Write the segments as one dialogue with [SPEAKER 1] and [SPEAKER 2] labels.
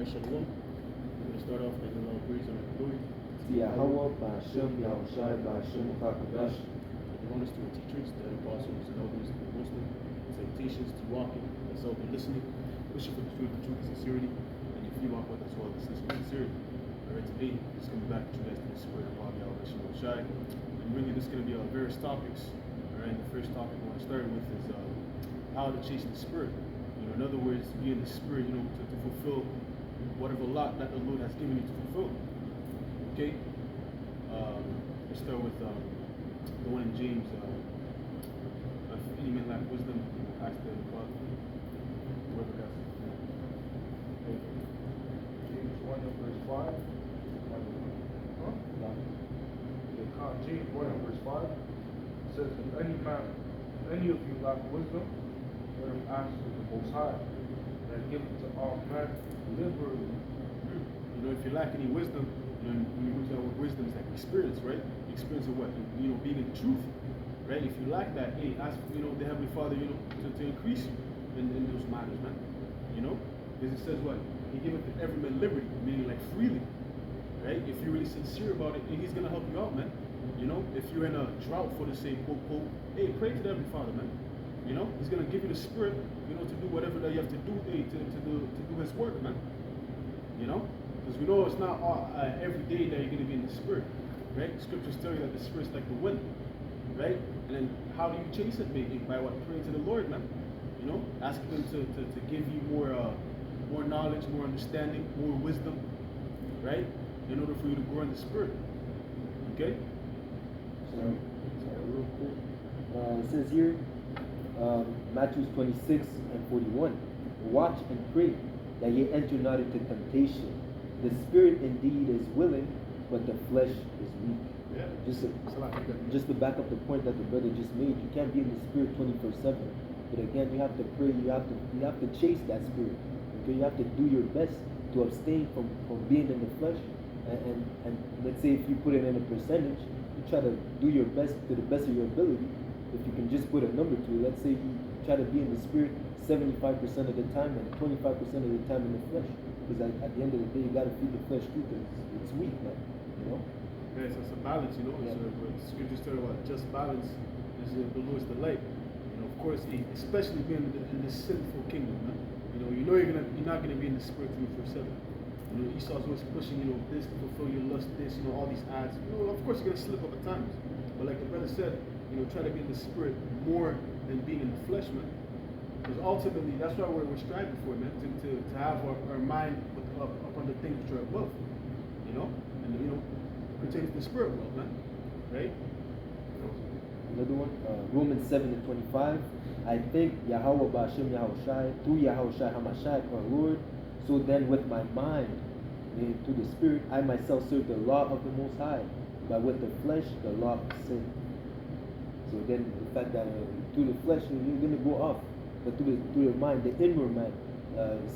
[SPEAKER 1] Alright, Shalom. We're going to start off making a little praise and glory.
[SPEAKER 2] Yahweh, Ba'ashem, Yahushai, Ba'ashem, Chakadosh.
[SPEAKER 1] The bonus to our teachers, the apostles, and elders, and the Muslim, salutations to walking, myself, and listening, wishing for the truth and sincerity, and if you walk with us well, this is sincerity. Alright, today, just coming back to you guys to the spirit of Allah, Yahushai. And really, this is going to be various topics. Alright, the first topic I want to start with is how to chase the spirit. In other words, be in the spirit, to fulfill whatever lot that the Lord has given you to fulfill. Okay? Let's start with the one in James. If any man lack wisdom, ask the Father. Whoever got it.
[SPEAKER 3] James 1 and verse 5. James 1 and verse 5 says, if any of you lack wisdom, let him ask of the Most High, that giveth to all men liberally.
[SPEAKER 1] If you lack any wisdom, when we talk about wisdom, it's like experience, right? Experience of what? Being in truth, right? If you lack that, hey, ask, the Heavenly Father, to increase you in those matters, man. Because it says what? He giveth to every man liberty, meaning like freely, right? If you're really sincere about it, He's gonna help you out, man. If you're in a drought for the sake, quote, hey, pray to the Heavenly Father, man. He's gonna give you the spirit, to do whatever that you have to do, hey, to do His work, man. Because we know it's not every day that you're going to be in the spirit, right? Scriptures tell you that the spirit's like the wind, right? And then how do you chase it? Maybe by what? Praying to the Lord, man. Asking Him to give you more knowledge, more understanding, more wisdom, right? In order for you to grow in the spirit. Okay?
[SPEAKER 2] Sorry, real quick. It says here, Matthew 26 and 41. Watch and pray that ye enter not into temptation. The spirit indeed is willing, but the flesh is weak.
[SPEAKER 1] Yeah.
[SPEAKER 2] Just to back up the point that the brother just made, you can't be in the spirit 24/7. But again, you have to pray. You have to chase that spirit. Okay, you have to do your best to abstain from being in the flesh. And let's say if you put it in a percentage, you try to do your best to the best of your ability. If you can just put a number to it, let's say you try to be in the spirit 75% of the time and 25% of the time in the flesh. Because at the end of the day, you got to feed the flesh too, because it's weak, man.
[SPEAKER 1] Yeah, so it's a balance, It's scriptures tell about just balance is the Lord's delight. Of course, especially being in this sinful kingdom, man. You're not gonna be in the spirit 24/7. Esau's always pushing, this to fulfill your lust, this, all these ads. Of course you're gonna slip up at times. But like the brother said, try to be in the spirit more than being in the flesh, man. Because ultimately, that's what we're striving for, man. To have our mind up on the things which are above, and pertains to the spirit world, man. Right?
[SPEAKER 2] Another one, Romans 7 and 25. I thank Yahweh Ba'ashem Yahushai, through Yahushai Hamashai, our Lord. So then with my mind, meaning through the spirit, I myself serve the law of the Most High, but with the flesh, the law of sin. So again, the fact that through the flesh, you're going to go off. But through your mind, the inward man,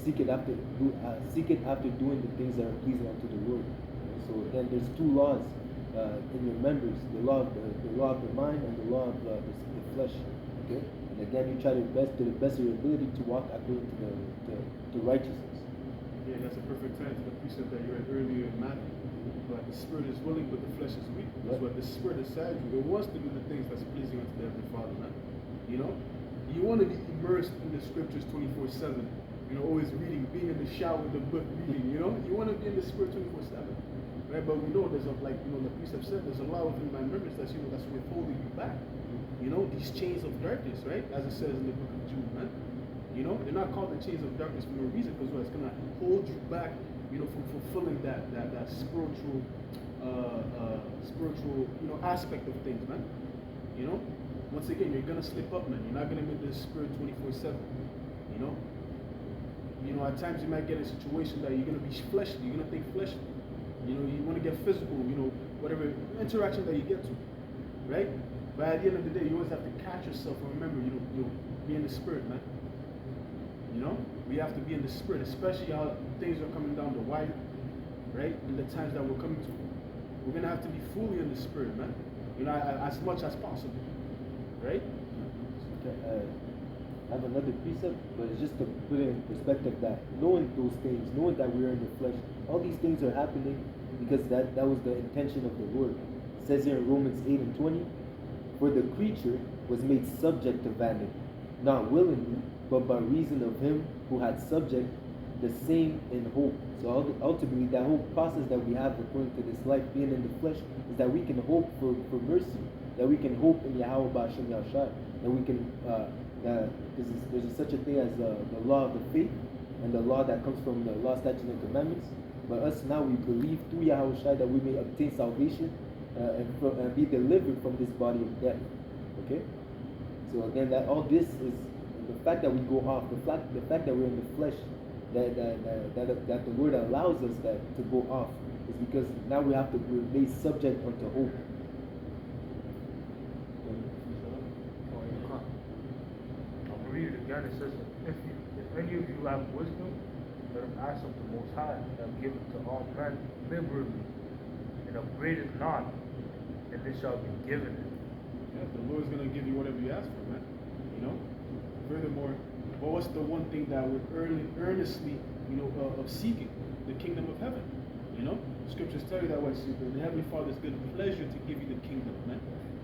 [SPEAKER 2] seek it after doing the things that are pleasing unto the Lord. So again, there's two laws in your members: the law of the mind and the law of the flesh. Okay, and again, you try to the best of your ability to walk according to righteousness.
[SPEAKER 1] Yeah, that's a perfect time to the precept that you read earlier in Matthew. But the spirit is willing, but the flesh is weak. That's what the spirit inside you. It wants to do the things that's pleasing unto the Heavenly Father, man. You want to be immersed in the scriptures 24/7. Always reading, being in the shower with the book, reading. You want to be in the spirit 24/7, right? But we know there's the precept said, there's a law within my members that's withholding you back. These chains of darkness, right? As it says in the book of Jude, man. They're not called the chains of darkness for no reason, because it's gonna hold you back, from fulfilling that spiritual aspect of things, man. Once again, you're gonna slip up, man. You're not gonna be in the spirit 24/7. At times you might get in a situation that you're gonna be fleshly. You're gonna think fleshly. You want to get physical. Whatever interaction that you get to, right? But at the end of the day, you always have to catch yourself and remember, be in the spirit, man. We have to be in the spirit, especially how things are coming down the wire, right? In the times that we're coming to, we're gonna have to be fully in the spirit, man. As much as possible, right?
[SPEAKER 2] Okay, have another precept, but it's just to put it in perspective that knowing those things, knowing that we are in the flesh, all these things are happening because that was the intention of the Lord. It says here in Romans 8 and 20, for the creature was made subject to vanity, not willingly, but by reason of him who had subject the same in hope. So ultimately, that whole process that we have according to this life being in the flesh is that we can hope for mercy, that we can hope in Yahweh Ba'Shem Yahshai, that we can, there's such a thing as the law of the faith and the law that comes from the law, statutes, and commandments. But us now, we believe through Yahweh Shai that we may obtain salvation and be delivered from this body of death. Okay? So again, that all this is the fact that we go off, the fact that we're in the flesh, that the Lord allows us to go off is because now we're made subject unto hope.
[SPEAKER 3] I'll read it again. It says, if any of you lack wisdom, let him ask of the Most High, and give it to all men liberally, and upbraid it not, and it shall be given him.
[SPEAKER 1] Yeah, the Lord's gonna give you whatever you ask for, man. You know. Furthermore, what's the one thing that we're earnestly, of seeking? The kingdom of heaven. You know, scriptures tell you that way. The Heavenly Father's good pleasure to give you the kingdom, man.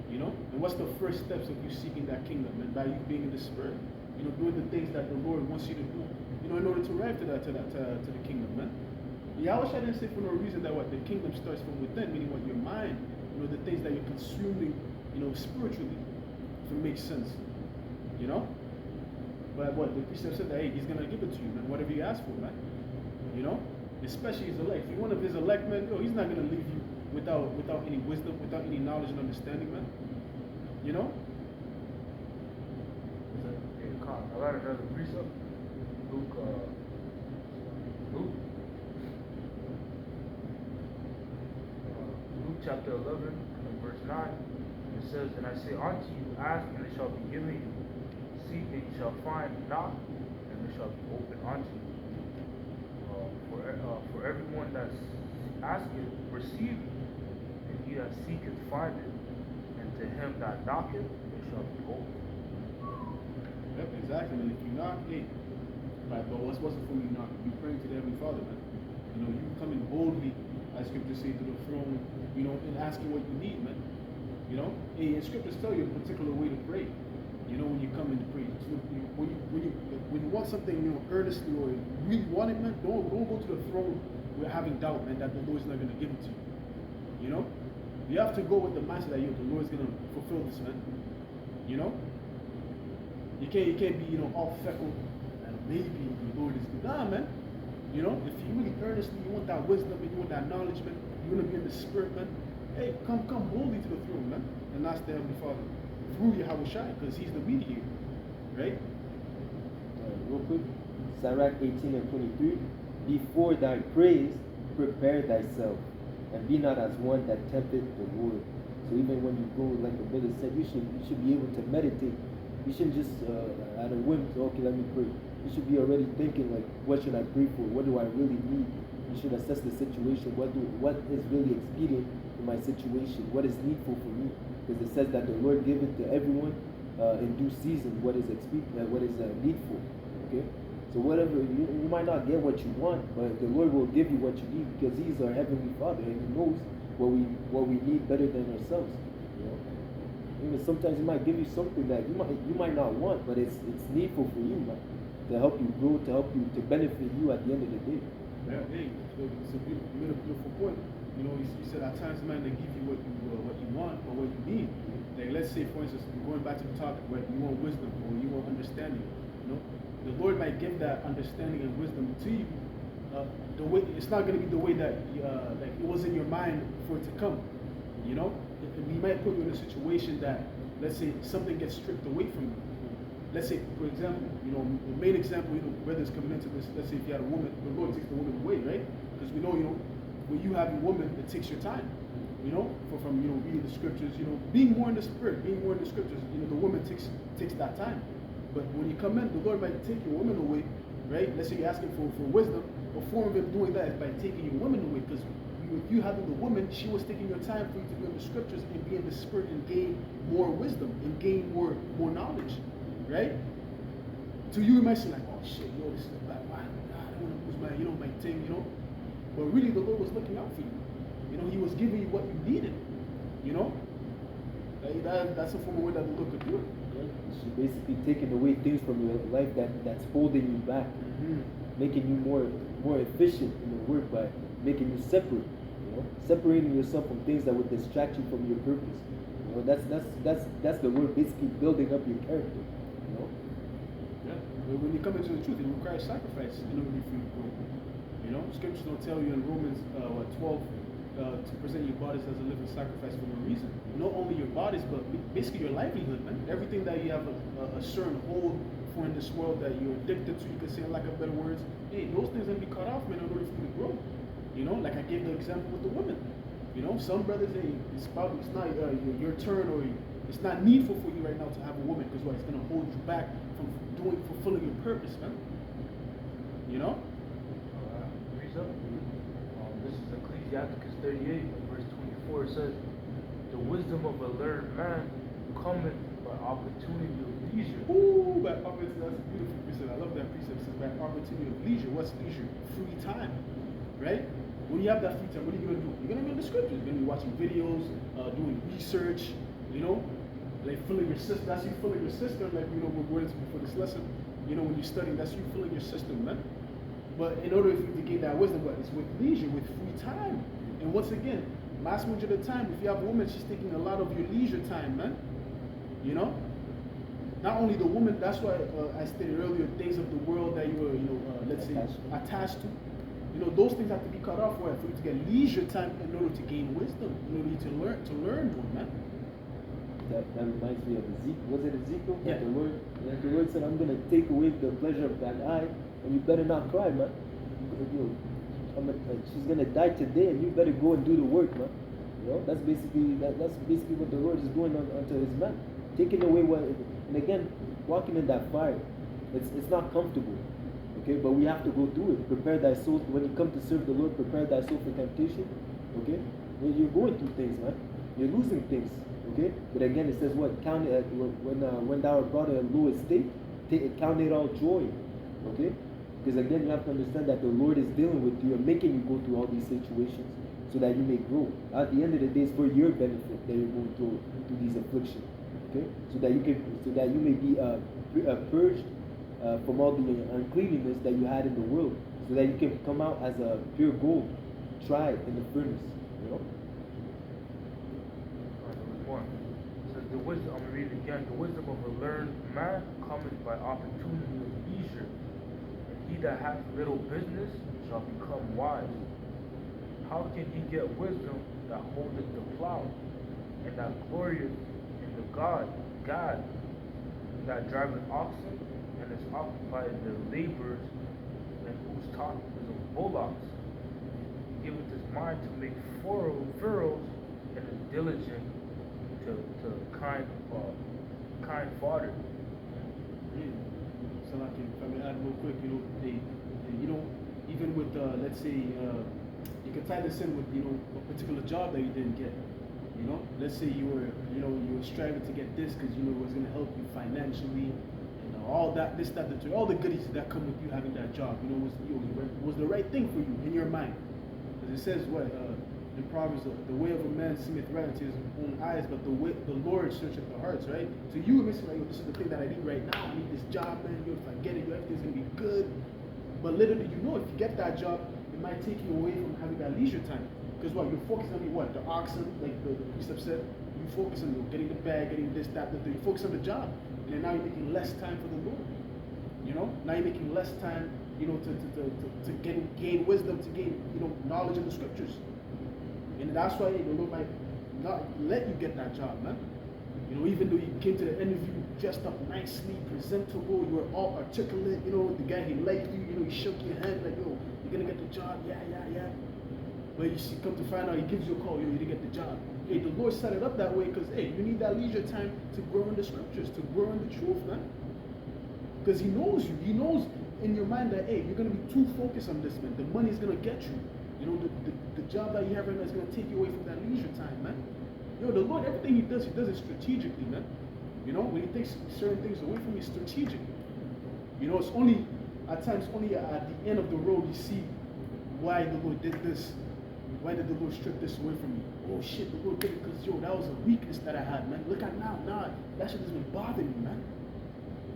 [SPEAKER 1] You know, and what's the first steps of you seeking that kingdom, man? By you being in the Spirit. You know, doing the things that the Lord wants you to do. You know, in order to arrive to the kingdom, man. Yahweh didn't say for no reason that the kingdom starts from within, meaning what your mind, the things that you're consuming, spiritually, if it makes sense. You know? But the precept said that, hey, he's gonna give it to you, man, whatever you ask for, man. You know? Especially his elect. If you're one of his elect, man, he's not gonna leave you without any wisdom, without any knowledge and understanding, man. You know?
[SPEAKER 3] I got another precept. Luke chapter 11 and verse 9. It says, and I say unto you, ask and it shall be given you. Seek and you shall find, knock and it shall be opened unto you. For everyone that asketh, receive it, and he that seeketh, findeth, and to him that knocketh, it shall be opened.
[SPEAKER 1] Yep, exactly. And if you knock, hey, right, but what's it for you knock? You praying to the Heavenly Father, man. You coming boldly, as scriptures say, to the throne, and asking what you need, man. Hey, and scriptures tell you a particular way to pray. When you come in to pray. So when you want something, earnestly or you really want it, man, don't go to the throne with having doubt, man, that the Lord's not gonna give it to you. You have to go with the mindset that the Lord's gonna fulfill this, man. You can't be, all feckle and maybe the Lord is good. Nah, man. If you really earnestly, you want that wisdom and you want that knowledge, man, you want to be in the Spirit, man, hey, come boldly to the throne, man, and ask the Heavenly Father through Yahweh Shai, because he's the mediator, right?
[SPEAKER 2] Real quick, Sirach 18 and 23, before thy praise, prepare thyself, and be not as one that tempteth the Lord. So even when you go, like the brother said, you should be able to meditate. You shouldn't just at a whim say, okay, let me pray. You should be already thinking, like, what should I pray for? What do I really need? You should assess the situation. What is really expedient in my situation? What is needful for me? Because it says that the Lord giveth to everyone in due season what is needful. Okay, so whatever you might not get what you want, but the Lord will give you what you need because He's our heavenly Father and He knows what we need better than ourselves. Even sometimes He might give you something that you might not want, but it's needful for you, man, to help you grow, to help you, to benefit you at the end of the day.
[SPEAKER 1] Yeah, hey, it's a beautiful point. You said at times, man, they give you what you want or what you need. Like, let's say, for instance, going back to the topic, right? You want wisdom or you want understanding. The Lord might give that understanding and wisdom to you. The way it's not going to be the way that like it was in your mind for it to come. He might put you in a situation that, let's say, something gets stripped away from you. Let's say, for example, the main example, whether it's coming into this, let's say if you had a woman, the Lord takes the woman away, right? Because we know, when you have a woman, it takes your time, from reading the scriptures, being more in the Spirit, being more in the scriptures, the woman takes that time. But when you come in, the Lord might take your woman away, right? Let's say you're asking for wisdom. A form of Him doing that is by taking your woman away, because you having the woman, she was taking your time for you to be in the scriptures and be in the Spirit and gain more wisdom and gain more knowledge, right? To you, it might seem like, oh shit, this is bad. I don't want to lose my thing, But really, the Lord was looking out for you. He was giving you what you needed. That's a form of way that the Lord could do it.
[SPEAKER 2] She's basically taking away things from your life that's holding you back, making you more efficient in the work by making you separate. Separating yourself from things that would distract you from your purpose. That's the word, basically building up your character.
[SPEAKER 1] Yeah. But when you come into the truth, it requires sacrifice in order for you to grow. Scriptures don't tell you in Romans 12 to present your bodies as a living sacrifice for no reason. Not only your bodies, but basically your livelihood, man. Everything that you have a certain hold for in this world that you're addicted to, you can say in lack of better words, hey, those things are going to be cut off, man, in order for you to grow. Like I gave the example with the women. Some brothers, it's not your turn, or it's not needful for you right now to have a woman, because it's going to hold you back from fulfilling your purpose, man.
[SPEAKER 3] This is Ecclesiastes 38, verse 24. It says, "The wisdom of a learned man cometh by opportunity of leisure."
[SPEAKER 1] Ooh, by opportunity, that's a beautiful precept. I love that precept. It says by opportunity of leisure. What's leisure? Free time, right? When you have that free time, what are you going to do? You're going to be in the scriptures. You're going to be watching videos, doing research, like filling your system. That's you filling your system, like, we're going into before this lesson. When you're studying, that's you filling your system, man. But in order for you to gain that wisdom, it's with leisure, with free time. And once again, mass majority of the time, if you have a woman, she's taking a lot of your leisure time, man. Not only the woman, that's why I stated earlier, things of the world that you were, let's say, attached to. Those things have to be cut off for you to get leisure time in order to gain wisdom, in order to learn more, man.
[SPEAKER 2] That reminds me of Ezekiel. Was it Ezekiel?
[SPEAKER 1] Yeah.
[SPEAKER 2] The Lord said, "I'm going to take away the pleasure of that eye, and you better not cry, man. She's going to die today, and you better go and do the work, man." That's basically what the Lord is doing unto His man, taking away what. And again, walking in that fire, it's not comfortable, okay? But we have to go through it. Prepare thy soul when you come to serve the Lord. Prepare thy soul for temptation, okay? You're going through things, man. You're losing things. Okay, but again, it says what? Count it when thou art brought to a low estate, count it all joy. Okay, because again, you have to understand that the Lord is dealing with you and making you go through all these situations so that you may grow. At the end of the day, it's for your benefit that you're going through these afflictions. Okay, so that you may be purged from all the uncleanness that you had in the world, so that you can come out as a pure gold, tried in the furnace.
[SPEAKER 3] It says, I'm going to read it again. "The wisdom of a learned man cometh by opportunity of leisure, and he that hath little business shall become wise. How can he get wisdom that holdeth the plow, and that glorieth in the God that driveth oxen, and is occupied in the labors, and whose talk is of bullocks? He giveth his mind to make furrows, and is diligent to kind fodder."
[SPEAKER 1] So like, if I may add real quick, even with let's say you can tie this in with a particular job that you didn't get. Let's say you were striving to get this because it was going to help you financially, all that, this, that, all the goodies that come with you having that job. Was the right thing for you in your mind, because it says what. In Proverbs, the way of a man seemeth right unto his own eyes, but the Lord searcheth the hearts, right? So you may say, like, this is the thing that I need right now. I need this job, man. If I get it, everything's going to be good. But little did you know, if you get that job, it might take you away from having that leisure time. Because what? You're focused on the oxen, like the precept said. You focus on getting the bag, getting this, that, you focus on the job. And then now you're making less time for the Lord. Now you're making less time, to gain wisdom, to gain, knowledge in the scriptures. And that's why the Lord might not let you get that job, man. Even though you came to the interview dressed up nicely, presentable, you were all articulate, the guy, he liked you, he shook your hand, like, yo, you're gonna get the job, yeah. But you see, come to find out, he gives you a call, you didn't get the job. Hey, the Lord set it up that way because, hey, you need that leisure time to grow in the scriptures, to grow in the truth, man. Because He knows you. He knows in your mind that, hey, you're gonna be too focused on this, man. The money's gonna get you. The job that you have right now is going to take you away from that leisure time, man. The Lord, everything He does it strategically, man. When He takes certain things away from you, strategically. You know, it's only, at times, only at the end of the road you see why the Lord did this. Why did the Lord strip this away from me? Oh shit, the Lord did it because, yo, that was a weakness that I had, man. Look at now, that shit doesn't bother me, man.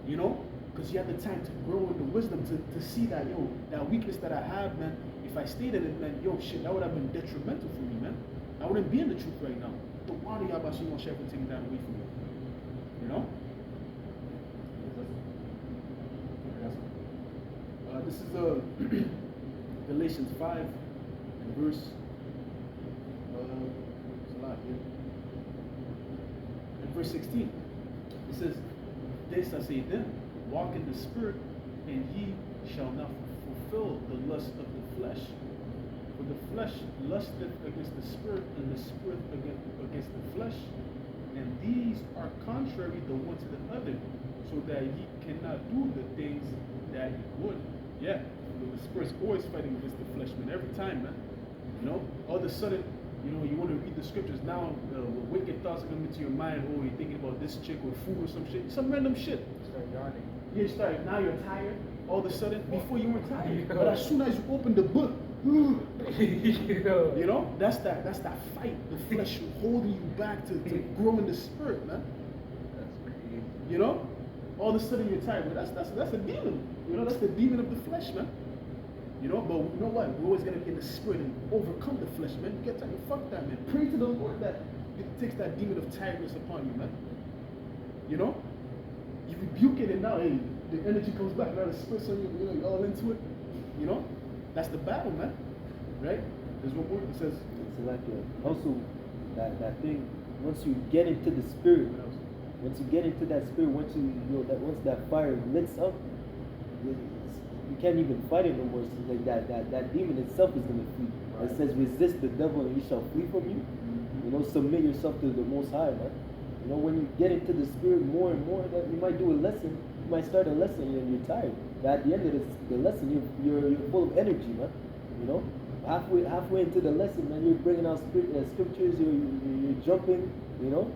[SPEAKER 1] You know? Because you had the time to grow in the wisdom to see that, yo, that weakness that I had, man, if I stayed in it, man, yo, shit, that would have been detrimental for me, man. I wouldn't be in the truth right now. The water Yabashim will take taking that away from me. You know? This is Galatians 5 and verse. It's a lot here. In verse 16, it says, "This I say then, walk in the Spirit, and ye shall not fulfill the lust of the flesh. For the flesh lusteth against the Spirit, and the Spirit against the flesh. And these are contrary the one to the other, so that ye cannot do the things that ye would." Yeah, the Spirit's always fighting against the flesh, man, every time, man. You know, all of a sudden, you know, you want to read the scriptures now, wicked thoughts are coming into your mind. Oh, you're thinking about this chick or food or some shit, some random shit.
[SPEAKER 3] Start yawning.
[SPEAKER 1] You start, now you're tired. All of a sudden, before you weren't tired, but as soon as you open the book, you know, that's that fight, the flesh holding you back to grow in the Spirit, man.
[SPEAKER 3] That's crazy.
[SPEAKER 1] You know, all of a sudden you're tired. But that's a demon. You know, that's the demon of the flesh, man. You know, but you know what? We're always gonna be in the Spirit and overcome the flesh, man. You get tired, fuck that, man. Pray to the Lord that it takes that demon of tiredness upon you, man. You know, you rebuke it, and now, hey, the energy comes back. Now the Spirit's on you. You know, you're all into it. You know, that's the battle, man. Right? There's one more. It says.
[SPEAKER 2] It's like also that thing. Once you get into the Spirit, once you get into that Spirit, once once that fire lights up, you can't even fight it no more. So like that demon itself is gonna flee. Right. It says, "Resist the devil, and he shall flee from you." You know, submit yourself to the Most High, man. You know, when you get into the Spirit more and more, that you might do a lesson. You might start a lesson and you're tired. But at the end of the lesson, you're full of energy, man. You know, halfway into the lesson, man, you're bringing out scriptures. You're jumping. You know,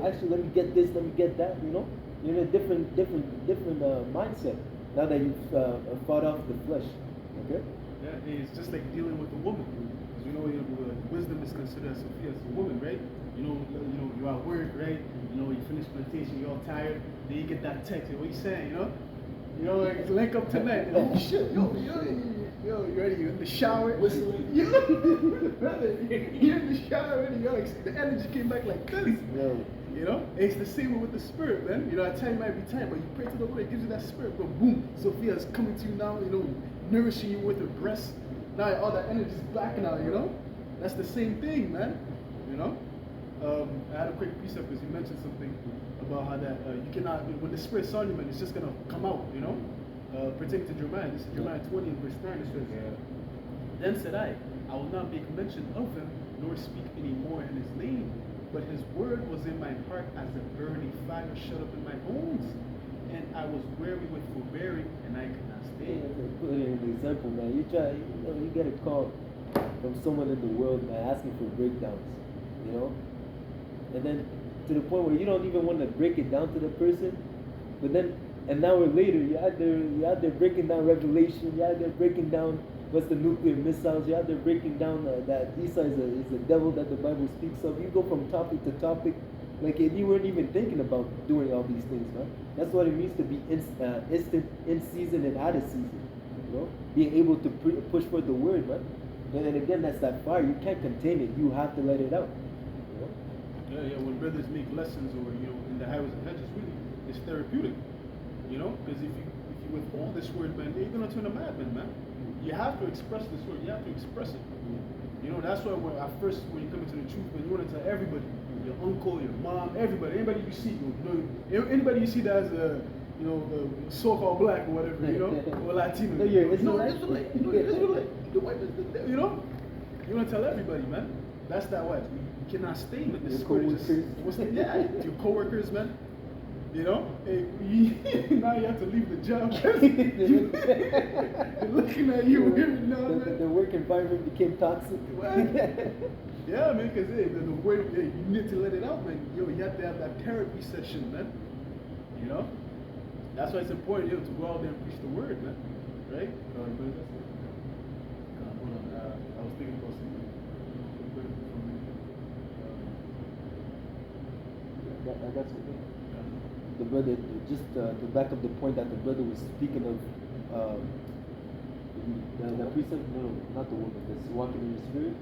[SPEAKER 2] actually, let me get this, let me get that. You know, you're in a different mindset now that you've fought off the flesh. Okay.
[SPEAKER 1] Yeah, it's just like dealing with a woman. Because you know, wisdom is considered as a woman, right? You know, you're at work, right? You know, you finish plantation, you're all tired. Then you get that text. What you saying? You know, like link up tonight. Oh shit, yo, you ready? You're in the shower, whistling. You're in the shower already. Yo, like, the energy came back like this.
[SPEAKER 2] Yeah.
[SPEAKER 1] You know, it's the same with the Spirit, man. You know, at times you might be tired, but you pray to the Lord, it gives you that Spirit. But boom, Sophia's coming to you now. You know, nourishing you with her breasts. Now all that energy is back now. You know, that's the same thing, man. You know. I had a quick precept because you mentioned something about how that you cannot, when the Spirit's on you, man, it's just going to come out, you know? Pertaining to Jeremiah, this is Jeremiah 20 and verse 9, it says, "Then said I will not make mention of him, nor speak any more in his name, but his word was in my heart as a burning fire shut up in my bones, and I was weary with forbearing, and I could not stay."
[SPEAKER 2] Put it in an example, man. You get a call from someone in the world, man, asking for breakdowns, you know? And then to the point where you don't even want to break it down to the person, but then an hour later you're out there breaking down Revelation, you're out there breaking down what's the nuclear missiles, you're out there breaking down that Esau is a devil that the Bible speaks of. You go from topic to topic, like you weren't even thinking about doing all these things, man. That's what it means to be instant in season and out of season. You know, being able to push for the word, man. And again, that's that fire. You can't contain it. You have to let it out.
[SPEAKER 1] Yeah, when brothers make lessons or, you know, in the highways and hedges, really, it's therapeutic, you know, because if you withhold this word, man, you're going to turn a madman, man. You have to express this word, you have to express it. You know, that's why when you come into the truth, man, you want to tell everybody, your uncle, your mom, everybody, anybody you see, you know, anybody you see that has a, you know, so-called black or whatever, you know, or Latino.
[SPEAKER 2] No, you're Israelite.
[SPEAKER 1] The white, you know, you want to tell everybody, man. That's that way. You cannot stay with this Spirit. Your coworkers, man. You know, hey, now you have to leave the job. They're looking at you weird now, man.
[SPEAKER 2] The work environment became toxic.
[SPEAKER 1] Yeah, man, because the way you need to let it out, man. Yo, you have to have that therapy session, man. You know, That's why it's important, to go out there and preach the word, man. Right? Hold on, I was thinking about something.
[SPEAKER 2] That's okay. The brother, just to back up the point that the brother was speaking of, the precept, no, not the woman, that's walking in the spirit.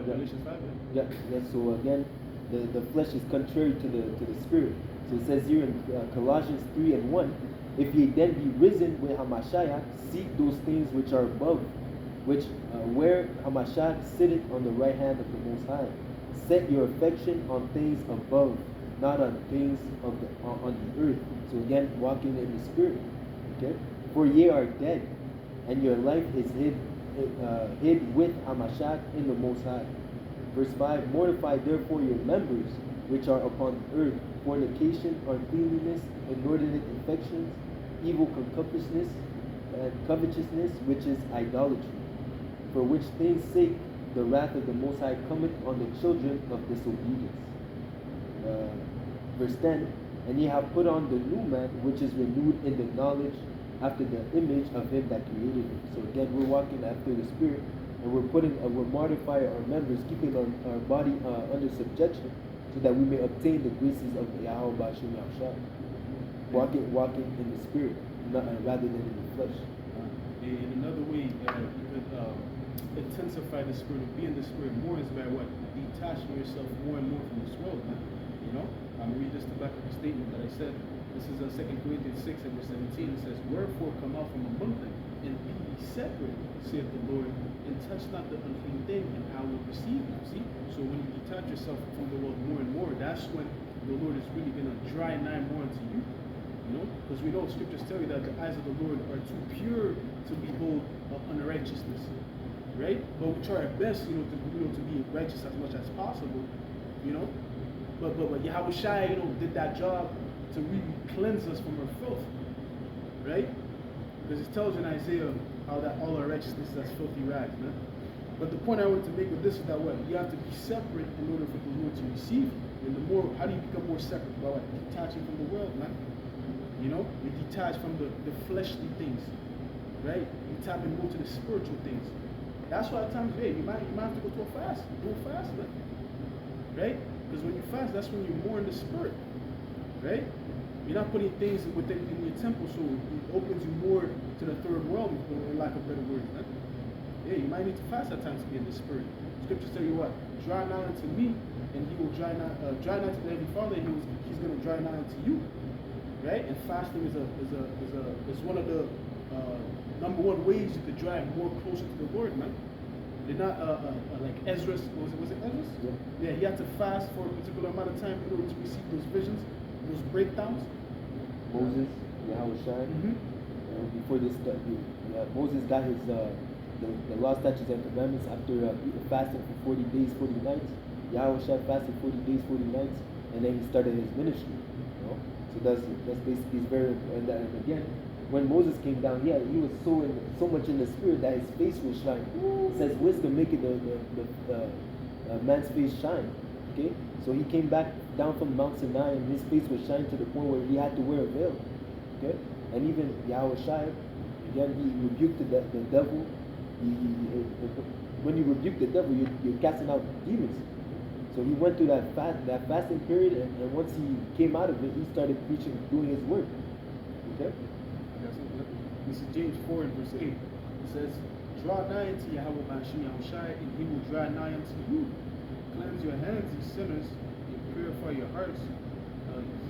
[SPEAKER 1] Galatians 5.
[SPEAKER 2] Yeah. So again, the flesh is contrary to the spirit. So it says here in Colossians 3:1, if ye then be risen with Hamashiach, seek those things which are above, which where Hamashiach sitteth on the right hand of the Most High. Set your affection on things above, not on things of on the earth. So again, walking in the spirit. Okay. For ye are dead, and your life is hid with Hamashiach in the Most High. Verse 5, mortify therefore your members which are upon the earth, fornication, uncleanness, inordinate affections, evil concupiscence, and covetousness, which is idolatry. For which things' sake the wrath of the Most High cometh on the children of disobedience. Verse 10, and ye have put on the new man, which is renewed in the knowledge after the image of him that created him. So again, we're walking after the Spirit, and we're mortifying our members, keeping our body under subjection, so that we may obtain the graces of Yahweh Bashim Yahushua. Walking in the Spirit, rather than in the flesh.
[SPEAKER 1] In another way, you could intensify the Spirit, or be in the Spirit more, is by what? Detaching yourself more and more from this world, man. You know? I'm read just the back of the statement that I said. This is 2 Corinthians 6 and verse 17. It says, wherefore come out from among them, and be ye separate, saith the Lord, and touch not the unclean thing, and I will receive you. See? So when you detach yourself from the world more and more, that's when the Lord is really going to dry nigh more into you. You know? Because we know scriptures tell you that the eyes of the Lord are too pure to behold unrighteousness. Right? But we try our best, to be righteous as much as possible. You know? But Yahweh Shai, did that job to really cleanse us from our filth, right? Because it tells you in Isaiah how that all our righteousness is as filthy rags, man. But the point I want to make with this is that what? You have to be separate in order for the Lord to receive you. And the more, how do you become more separate? By what? Detaching from the world, man. You detach from the fleshly things, right? You tap in more to the spiritual things. That's why at times, hey, you might have to go to a fast. Do a fast, man. Right? Because when you fast, that's when you're more in the spirit. Right? You're not putting things within in your temple, so it opens you more to the third world, in lack of better words. Right? Yeah, you might need to fast at times to be in the spirit. Scriptures tell you what? Draw nigh unto me, and he will draw nigh to the Heavenly Father, and he's going to draw nigh unto you. Right? And fasting is one of the number one ways you could drive more closer to the Lord, man. They're not like Ezra. Was it Ezra? Yeah. He had to fast for a particular amount of time in order to receive those visions, those breakdowns.
[SPEAKER 2] Moses, Yahweh Shai. Before this, Moses got his the law, statutes, and commandments after fasting for 40 days, 40 nights. Yahweh Shai fasted 40 days, 40 nights, and then he started his ministry. So that's basically very. And again, when Moses came down, he was so much in the spirit that his face was shining. It says wisdom maketh the man's face shine. Okay, so he came back down from Mount Sinai, and his face was shining to the point where he had to wear a veil. Okay, and even Yahweh Shai, again, he rebuked the devil. When you rebuke the devil, you're casting out demons. So he went through that fasting period, and once he came out of it, he started preaching, doing his work. Okay.
[SPEAKER 1] This is James 4 and verse 8. It says, draw nigh unto Yahweh Bashim Yahushai, and he will draw nigh unto you. Cleanse your hands, ye sinners, and purify your hearts,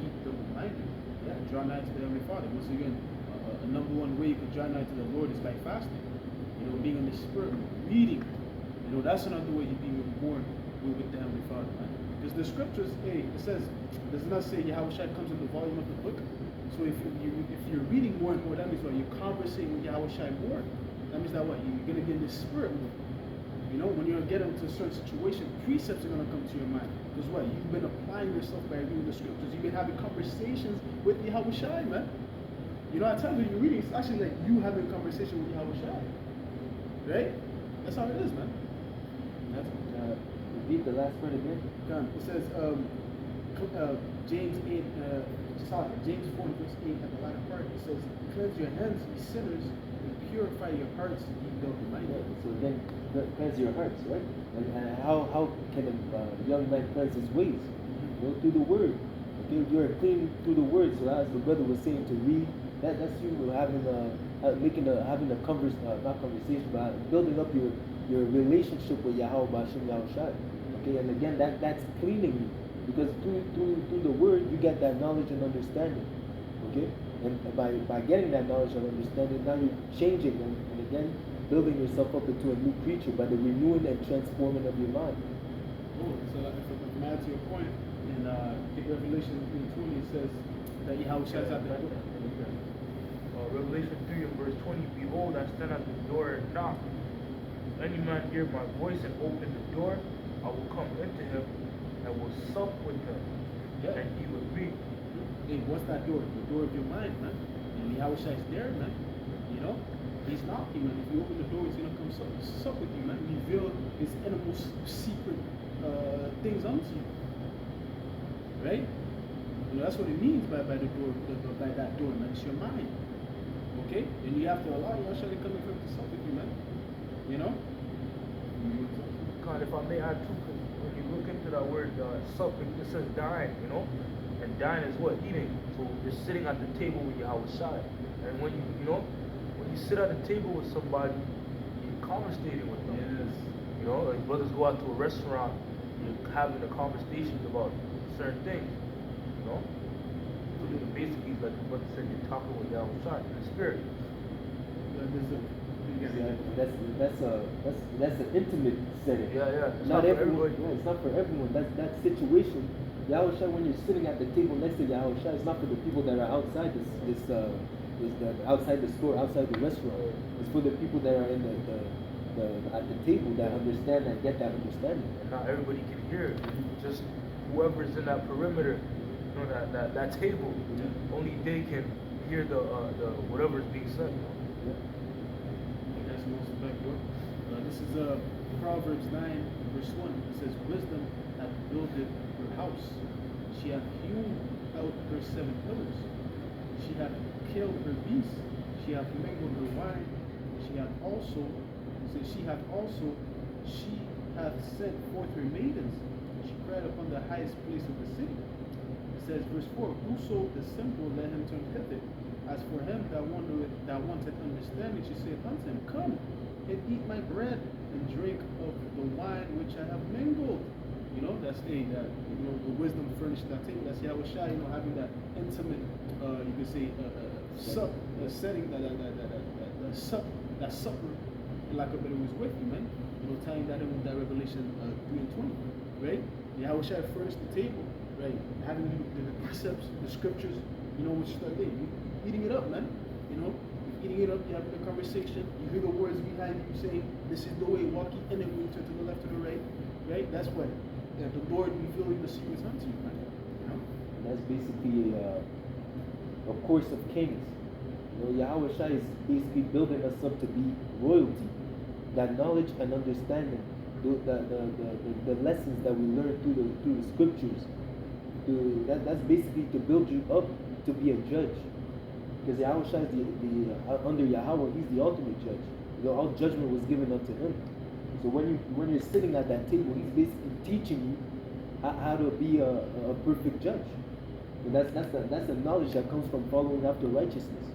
[SPEAKER 1] ye double-minded. Yeah, draw nigh to the Heavenly Father. Once again, a number one way you can draw nigh to the Lord is by fasting. Being in the spirit, reading. That's another way you be born with the Heavenly Father, man. Because the scriptures, it says, does not say Yahweh Shai comes in the volume of the book. So if you're reading more and more, that means what? You're conversing with Yahweh Shai more. That means that what? You're going to get in the spirit more. When you're going to get into a certain situation, precepts are going to come to your mind. Because what? You've been applying yourself by reading the scriptures. You've been having conversations with Yahweh Shai, man. At times when you're reading, it's actually like you having a conversation with Yahweh Shai. Right? That's how it is, man.
[SPEAKER 2] Read the last part again.
[SPEAKER 1] It says, James 8, James 4 verse 8 at the latter part. says, cleanse your hands, ye sinners, and purify your hearts, ye double-minded.
[SPEAKER 2] So then, cleanse your hearts, right? And how can a young man cleanse his ways? You know, through the word. Okay, you're clean through the word. So as the brother was saying, to read, that's you having having a not conversation, but building up your relationship with Yahweh Bashim Yahushai. Okay, and again that's cleaning you, because through the word you get that knowledge and understanding. Okay, and by getting that knowledge and understanding, now you're changing and again building yourself up into a new creature by the renewing and transforming of your mind.
[SPEAKER 1] Oh, so if I add to your point, in Revelation 3:20 it says that Yahweh shouts out the door.
[SPEAKER 3] Revelation 3 and verse 20, behold, I stand at the door and knock. If any man hear my voice and open the door, I will come into him and will sup with him, and he with me.
[SPEAKER 1] Hey, what's that door? The door of your mind, man. And Yahweh is there, man. You know? He's knocking, man. If you open the door, he's gonna come sup with you, man. Reveal his innermost secret things unto you. Right? You know, that's what it means by the door, by that door, man. It's your mind. Okay? And you have to allow Yahweh to come and to sup with you, man. You know?
[SPEAKER 3] God, if I may add too, when you look into that word sup, it says dine, you know? And dine is what? Eating. So you're sitting at the table with Yahweh Shai. And when when you sit at a table with somebody, you're conversating with them.
[SPEAKER 1] Yes.
[SPEAKER 3] You know, like brothers go out to a restaurant, you're having a conversation about certain things. You know? So basically, like the brother said, you're talking with Yahweh Shai in the spirit.
[SPEAKER 2] That's an intimate setting.
[SPEAKER 3] Yeah. It's
[SPEAKER 2] Not
[SPEAKER 3] not for
[SPEAKER 2] everyone.
[SPEAKER 3] everybody.
[SPEAKER 2] Yeah, it's not for everyone. That situation. Yahweh Shai, when you're sitting at the table next to Yahweh Shai, it's not for the people that are outside outside the store, outside the restaurant. It's for the people that are in at the table that understand and get that understanding.
[SPEAKER 3] And not everybody can hear it. Just whoever's in that perimeter, you know, that table, only they can hear the whatever's being said.
[SPEAKER 2] Yeah.
[SPEAKER 1] That's most effective. This is Proverbs 9, verse 1. It says, wisdom hath builded her house. She hath hewn out her 7 pillars. She hath killed her beasts. She hath mingled her wine. She hath sent forth her maidens. She cried upon the highest place of the city. It says, verse 4, whoso is simple, let him turn hither. As for him that wanteth understanding, she saith unto him, come and eat my bread and drink of the wine which I have mingled. You know, that's the wisdom furnished that table. That's Yahweh Shai, having that intimate, you could say, setting, that supper, like a better was with you, man. Tying that in with that Revelation 3 and 20, right? Yahweh Shai furnished the table, right? Having the precepts, the scriptures, what you start doing. Eating it up, man. Eating it up, you're having a conversation, you hear the words behind you saying, this is the way, walk ye in it when you turn to the left or the right, right? That's what the Lord revealing the secrets unto you, man.
[SPEAKER 2] And that's basically a course of kings. Yahweh Shai is basically building us up to be royalty. That knowledge and understanding, the lessons that we learn through the scriptures, that's basically to build you up to be a judge. Because Yahweh Shai is under Yahweh, he's the ultimate judge. All judgment was given unto him. So when you're sitting at that table, he's basically teaching you how to be a perfect judge. And that's the knowledge that comes from following after righteousness.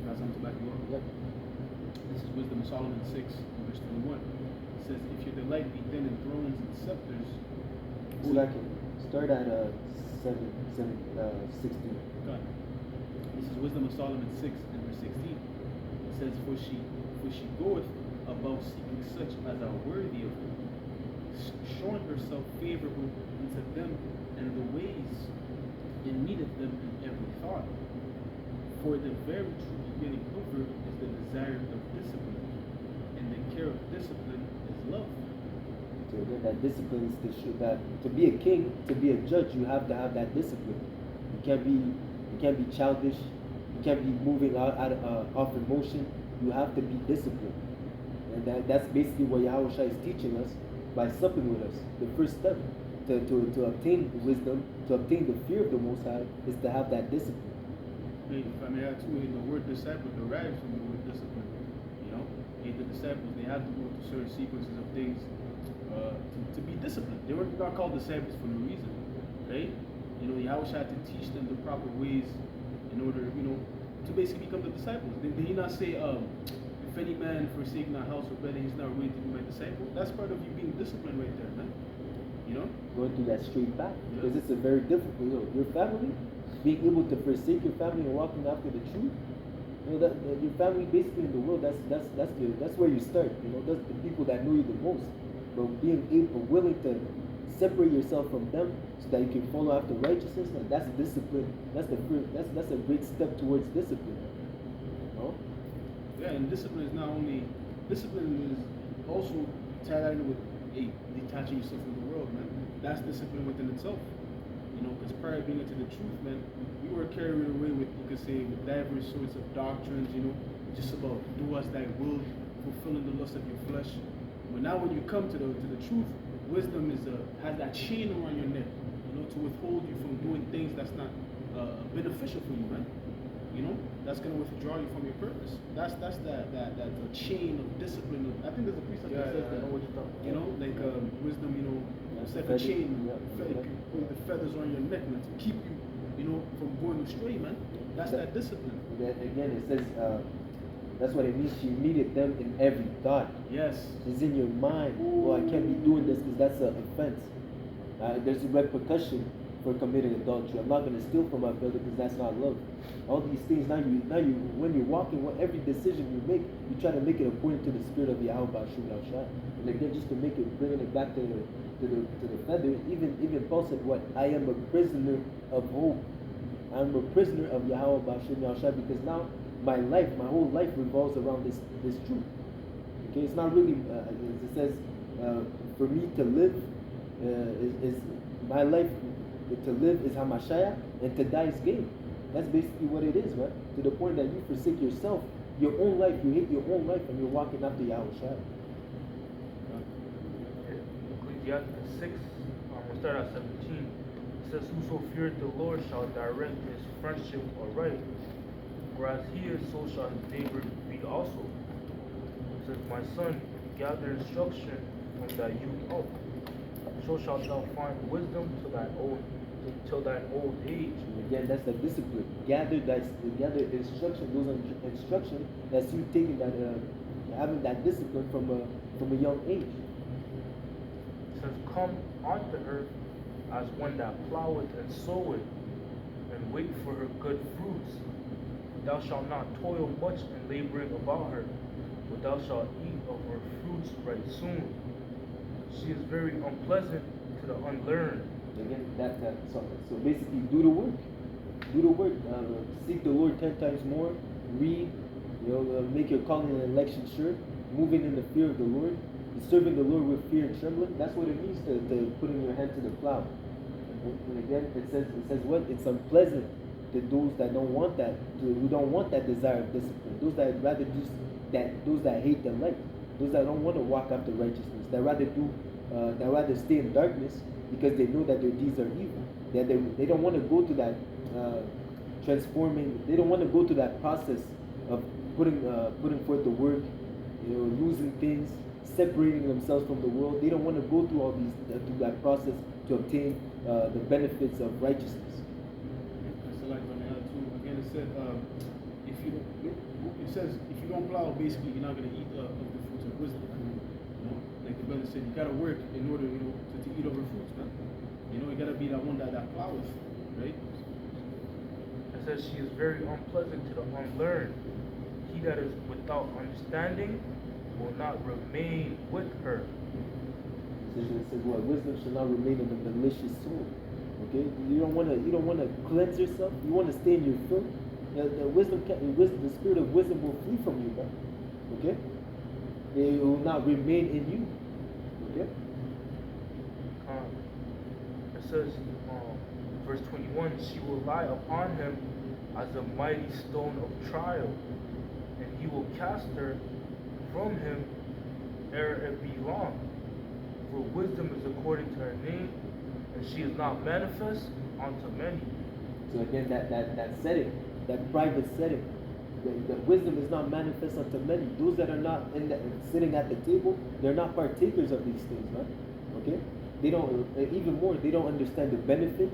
[SPEAKER 1] Got something back to you?
[SPEAKER 2] Yep.
[SPEAKER 1] This is Wisdom of Solomon 6, verse 21. It says, if your delight be then in thrones and scepters.
[SPEAKER 2] So I can start at 16.
[SPEAKER 1] God. This is Wisdom of Solomon 6 and verse 16. It says, for she goeth about seeking such as are worthy of her, showing herself favorable unto them and the ways, and meeteth them in every thought. For the very true beginning of her is the desire of discipline, and the care of discipline is love.
[SPEAKER 2] So again, that discipline is to show that to be a king, to be a judge, you have to have that discipline. You can't be childish. You can't be moving off emotion. You have to be disciplined. And that's basically what Yahweh Shai is teaching us by supping with us. The first step to obtain wisdom, to obtain the fear of the Most High, is to have that discipline.
[SPEAKER 1] if I may add too, the word disciple derives from the word discipline. You know, the disciples, they had to go through certain sequences of things to be disciplined. They were not called disciples for no reason, right? You know, Yahweh had to teach them the proper ways in order, you know, to basically become the disciples. Did he not say, if any man forsake not house or bed, he's not ready to be my disciple? That's part of you being disciplined right there, man. You know?
[SPEAKER 2] Going through that straight path.
[SPEAKER 1] Yeah.
[SPEAKER 2] Because it's a very difficult, you know, your family, being able to forsake your family and walking after the truth. You know, that your family basically in the world, that's where you start. You know, that's the people that know you the most. But being able, willing to separate yourself from them so that you can follow after righteousness, and that's discipline. That's a great step towards discipline. You know?
[SPEAKER 1] Yeah, and discipline is not only, discipline is also tied in with detaching yourself from the world, man. That's discipline within itself. You know, because prior to being into the truth, man, we were carried away with, you could say, with diverse sorts of doctrines, you know, just about do as thy will, fulfilling the lust of your flesh. But now when you come to the truth, wisdom has that chain around your neck, you know, to withhold you from doing things that's not beneficial for you, man. You know, that's gonna withdraw you from your purpose. That's that chain of discipline. I think there's a precept that says that. You know, like wisdom. You know, it's like a chain. With the feathers on your neck, man, to keep you, you know, from going astray, man. That's that discipline.
[SPEAKER 2] Again, it says. That's what it means. She needed them in every thought.
[SPEAKER 1] Yes.
[SPEAKER 2] It's in your mind. Well, I can't be doing this because that's an offense. There's a repercussion for committing adultery. I'm not going to steal from my brother because that's not love. All these things, now you, when you're walking, every decision you make, you try to make it according to the spirit of Yahweh Bashum Yahshua. And again, just to make it, bringing it back to the feather. Even Paul said, "What? I am a prisoner of hope. I'm a prisoner of Yahweh Bashum Yahshua because now." My whole life revolves around this truth. Okay, it's not really. It says, for me to live is my life. To live is Hamashaya, and to die is gain. That's basically what it is, right? To the point that you forsake yourself, your own life. You hate your own life, and you're walking after Yahushua.
[SPEAKER 3] Ecclesiastes 6, we'll start at 17. It says, "Whoso feareth the Lord shall direct his friendship aright. Whereas he is, so shall his neighbor be also." It says, "My son, gather instruction from thy youth up. So shalt thou find wisdom till thine old age."
[SPEAKER 2] And again, that's the discipline. Gather instruction. Those are instruction that's you taking that, having that discipline from a young age.
[SPEAKER 3] It says, "Come unto her as one that ploweth and soweth, and wait for her good fruits. Thou shalt not toil much in laboring about her, but thou shalt eat of her fruits right soon. She is very unpleasant to the unlearned."
[SPEAKER 2] Again, so basically, do the work. Do the work. Seek the Lord 10 times more. Read. You know, make your calling and election sure. Moving in the fear of the Lord. Serving the Lord with fear and trembling. That's what it means to putting your hand to the plow. And again, it says what? It's unpleasant to those that don't want that, who don't want that desire of discipline, those that rather do those that hate the light, those that don't want to walk after righteousness, that rather stay in darkness because they know that their deeds are evil. That they don't want to go to that transforming. They don't want to go to that process of putting forth the work, you know, losing things, separating themselves from the world. They don't want to go through all these through that process to obtain the benefits of righteousness.
[SPEAKER 1] Like on the other two, again it said, if you don't plow, basically you're not gonna eat of the fruits of wisdom. You know, like the brother said, you gotta work in order, you know, to eat of her fruits, man. You know, you gotta be that one that ploweth, right?
[SPEAKER 3] It says, "She is very unpleasant to the unlearned. He that is without understanding will not remain with her."
[SPEAKER 2] It says what? Wisdom shall not remain in the malicious soul. Okay, you don't want to cleanse yourself. You want to stay in your filth. The spirit of wisdom will flee from you, man. Okay, it will not remain in you. Okay.
[SPEAKER 3] It says, verse 21, "She will lie upon him as a mighty stone of trial, and he will cast her from him ere it be long. For wisdom is according to her name, and she is not manifest unto many."
[SPEAKER 2] So again, that setting, that private setting. The wisdom is not manifest unto many. Those that are not sitting at the table, they're not partakers of these things, man. Okay? They don't even more. They don't understand the benefit.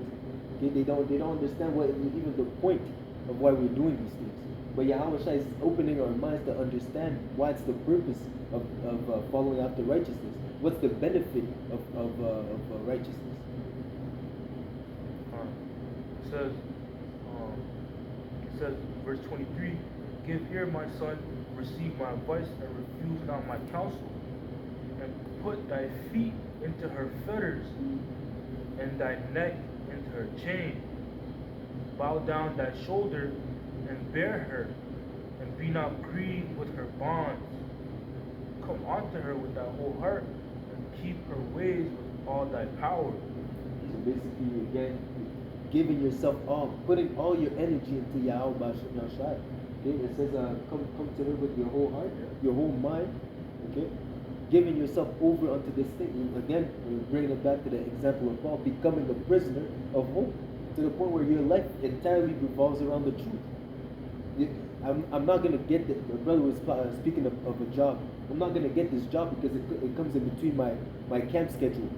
[SPEAKER 2] Okay? They don't understand what even the point of why we're doing these things. But Yahweh Shai is opening our minds to understand what's the purpose of following after righteousness. What's the benefit of righteousness?
[SPEAKER 3] It says, verse 23, give ear, my son, receive my advice, and refuse not my counsel, and put thy feet into her fetters, and thy neck into her chain. Bow down thy shoulder, and bear her, and be not grieved with her bonds. Come unto her with thy whole heart, and keep her ways with all thy power.
[SPEAKER 2] So basically, again, giving yourself all, putting all your energy into Yahweh B'Shem Yahshai. Okay, it says, come to her with your whole heart, your whole mind. Okay, giving yourself over unto this thing. And again, we're bringing it back to the example of Paul, becoming a prisoner of hope, to the point where your life entirely revolves around the truth. I'm not gonna get the brother was speaking of a job. I'm not gonna get this job because it comes in between my camp schedule.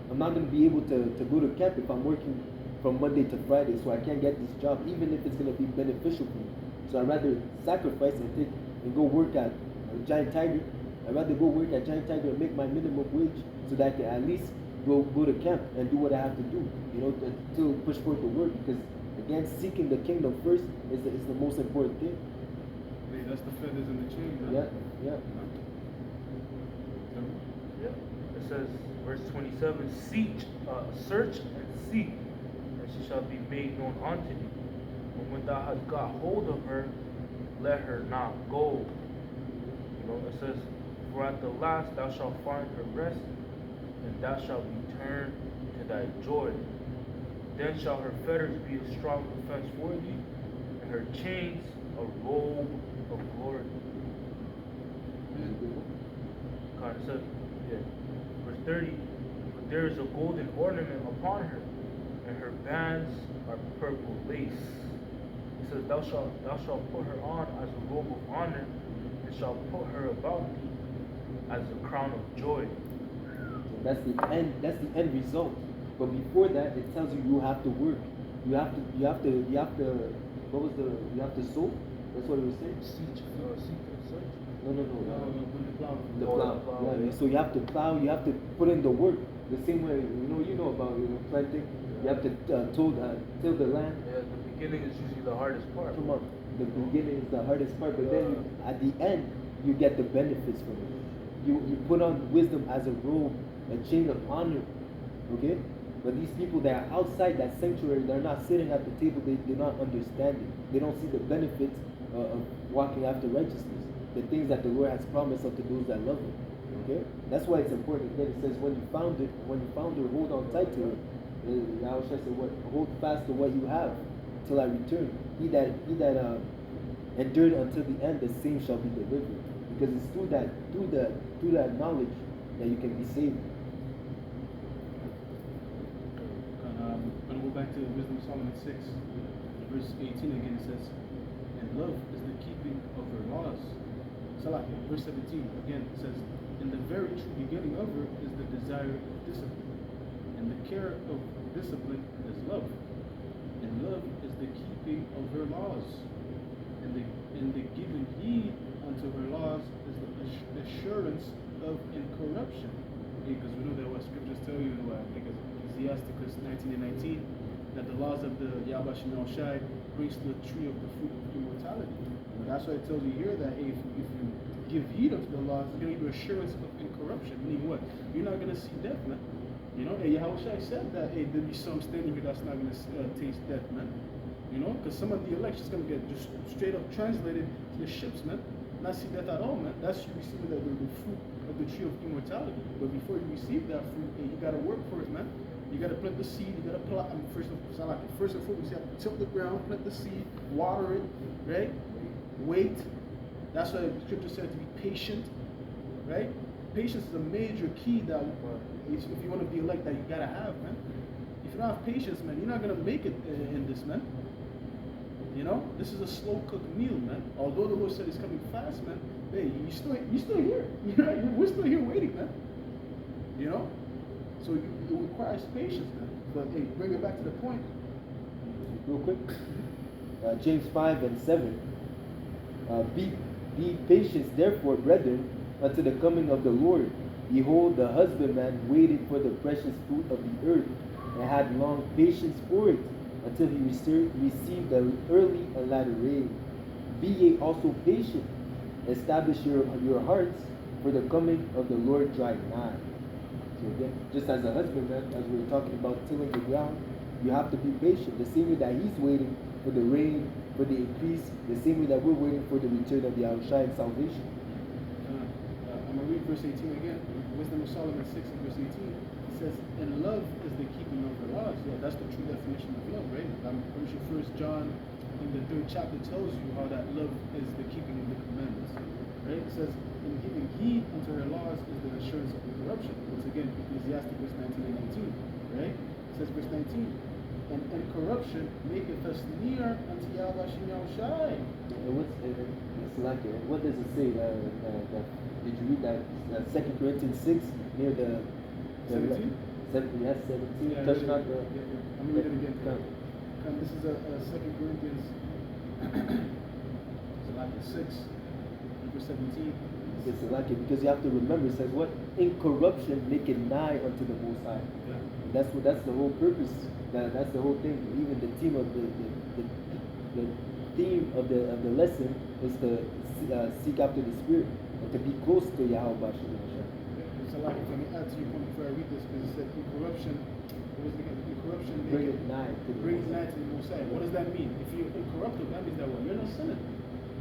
[SPEAKER 2] I'm not gonna be able to go to camp if I'm working from Monday to Friday, so I can't get this job, even if it's gonna be beneficial for me. So I'd rather sacrifice and go work at Giant Tiger. I'd rather go work at Giant Tiger and make my minimum wage so that I can at least go to camp and do what I have to do, to push forward the work. Because again, seeking the kingdom first is the most important thing.
[SPEAKER 1] Hey, that's the feathers in the chain.
[SPEAKER 2] Yeah.
[SPEAKER 3] It says, verse 27, search and seek, and she shall be made known unto thee. And when thou hast got hold of her, let her not go. It says, for at the last thou shalt find her rest, and thou shalt return to thy joy. Then shall her fetters be a strong defense for thee, and her chains a robe of glory. It says, verse 30, but there is a golden ornament upon her, and her bands are purple lace. It says, thou shalt put her on as a robe of honor, and shalt put her about thee as a crown of joy.
[SPEAKER 2] That's the end result. But before that, it tells you have to work. You have to what was you have to sow? That's what it was saying?
[SPEAKER 3] Seek and search.
[SPEAKER 2] No.
[SPEAKER 1] The plow.
[SPEAKER 2] The plow. Yeah. So you have to plow, you have to put in the work. The same way, you know about planting. You have to till the land.
[SPEAKER 3] Yeah, the beginning is usually the hardest part.
[SPEAKER 2] Come on. The beginning is the hardest part, but then at the end, you get the benefits from it. You put on wisdom as a robe, a chain of honor. Okay? But these people that are outside that sanctuary, they're not sitting at the table, they're not understanding. They don't see the benefits of walking after righteousness. The things that the Lord has promised unto those that love Him. Okay? That's why it's important. Again, it says, when you found her, hold on tight to her. Yahweh said, hold fast to what you have till I return. He that endured until the end, the same shall be delivered. Because it's through that knowledge that you can be saved.
[SPEAKER 1] I'm going to go back to Wisdom of Solomon 6, verse 18 again. It says, and love is the keeping of her laws. Salaki, verse 17 again, it says, and the very true beginning of her is the desire of discipline, and the care of discipline is love, and love is the keeping of her laws, and the giving heed unto her laws is the assurance of incorruption. Because we know that what scriptures tell you in Ecclesiasticus 19 and 19, that the laws of the Yahweh Shem Shai brings to the tree of the fruit of immortality. And that's why it tells you here that if you give heed unto the laws, it's going to give you assurance of incorruption. Meaning what? You're not going to see death, man. And Yahweh Shai said that there'll be some standing here that's not going to taste death, man. Because some of the elect is going to get just straight up translated to the ships, man. Not see death at all, man. That's you receiving the fruit of the tree of immortality. But before you receive that fruit, you got to work for it, man. You got to plant the seed. You got to plant. First and foremost, you have to till the ground, plant the seed, water it, right? Wait. That's why the scripture said to be patient, right? Patience is a major key that if you want to be elect, that you got to have, man. If you don't have patience, man, you're not gonna make it in this, man. You know, this is a slow cooked meal, man. Although the Lord said He's coming fast, man. Hey, you still here. You know, we're still here waiting, man. You know, so it requires patience, man. But hey, bring it back to the point.
[SPEAKER 2] Real quick, James 5:7. Be patient, therefore, brethren, unto the coming of the Lord. Behold, the husbandman waited for the precious fruit of the earth, and had long patience for it, until he received the early and latter rain. Be ye also patient, establish your hearts, for the coming of the Lord draweth nigh. So again, just as a husbandman, as we were talking about tilling the ground, you have to be patient. The same way that he's waiting for the rain, for the increase, the same way that we're waiting for the return of the Yahushua and salvation.
[SPEAKER 1] I'm going to read verse 18 again. Wisdom of Solomon 6 and verse 18. It says, and love is the keeping of the laws. Yeah, that's the true definition of love, right? I'm pretty sure 1 John in the 3rd chapter tells you how that love is the keeping of the commandments. Right? It says, in giving heed unto her laws is the assurance of incorruption. Once again, Ecclesiastes verse 19 and 19. Right? It says verse 19. And incorruption maketh us near unto Yahweh Yahushai.
[SPEAKER 2] And what does it say? Did you read that 2 Corinthians 6 near the
[SPEAKER 1] 17?
[SPEAKER 2] 17? Yes, 17.
[SPEAKER 1] Yeah,
[SPEAKER 2] Touch
[SPEAKER 1] yeah,
[SPEAKER 2] not
[SPEAKER 1] yeah,
[SPEAKER 2] the.
[SPEAKER 1] yeah. I'm going to read it again. Come. This is 2 Corinthians 6, verse 17.
[SPEAKER 2] It's like it because you have to remember it says what? Incorruption make it nigh unto the Most High.
[SPEAKER 1] Yeah.
[SPEAKER 2] And that's the whole purpose. That's the whole thing. Even the theme of the theme of the lesson is to seek after the Spirit and to be close to Yahweh.
[SPEAKER 1] So like if let me add to your point before I read this, because it said incorruption. What was it again? Incorruption
[SPEAKER 2] Bring it nigh to the
[SPEAKER 1] brings
[SPEAKER 2] Most
[SPEAKER 1] nigh to the Most High. What does that mean? If you're incorruptible, that means that what? You're not sinning.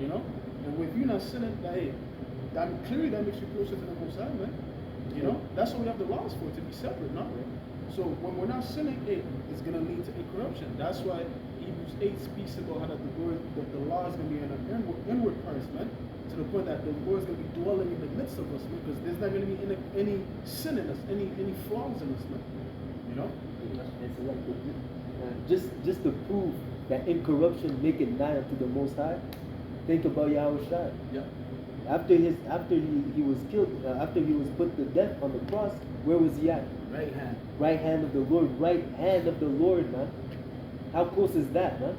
[SPEAKER 1] You know? And if you're not sinning, that hey, clearly that makes you closer to the Most High, man. You know? That's what we have the laws for, to be separate, not right? So when we're not sinning, it's gonna lead to incorruption. That's why Hebrews 8 speaks about how that the law is gonna be an inward parts, man. To the point that the Lord is gonna be dwelling in the midst of us, man, because there's not gonna be any sin in us, any flaws in us, man. You know?
[SPEAKER 2] And so just to prove that incorruption make it nigh unto the Most High, think about Yahushua.
[SPEAKER 1] Yeah.
[SPEAKER 2] After he was killed, after he was put to death on the cross, where was he at?
[SPEAKER 1] Right hand.
[SPEAKER 2] Right hand of the Lord, right hand of the Lord, man. How close is that, man?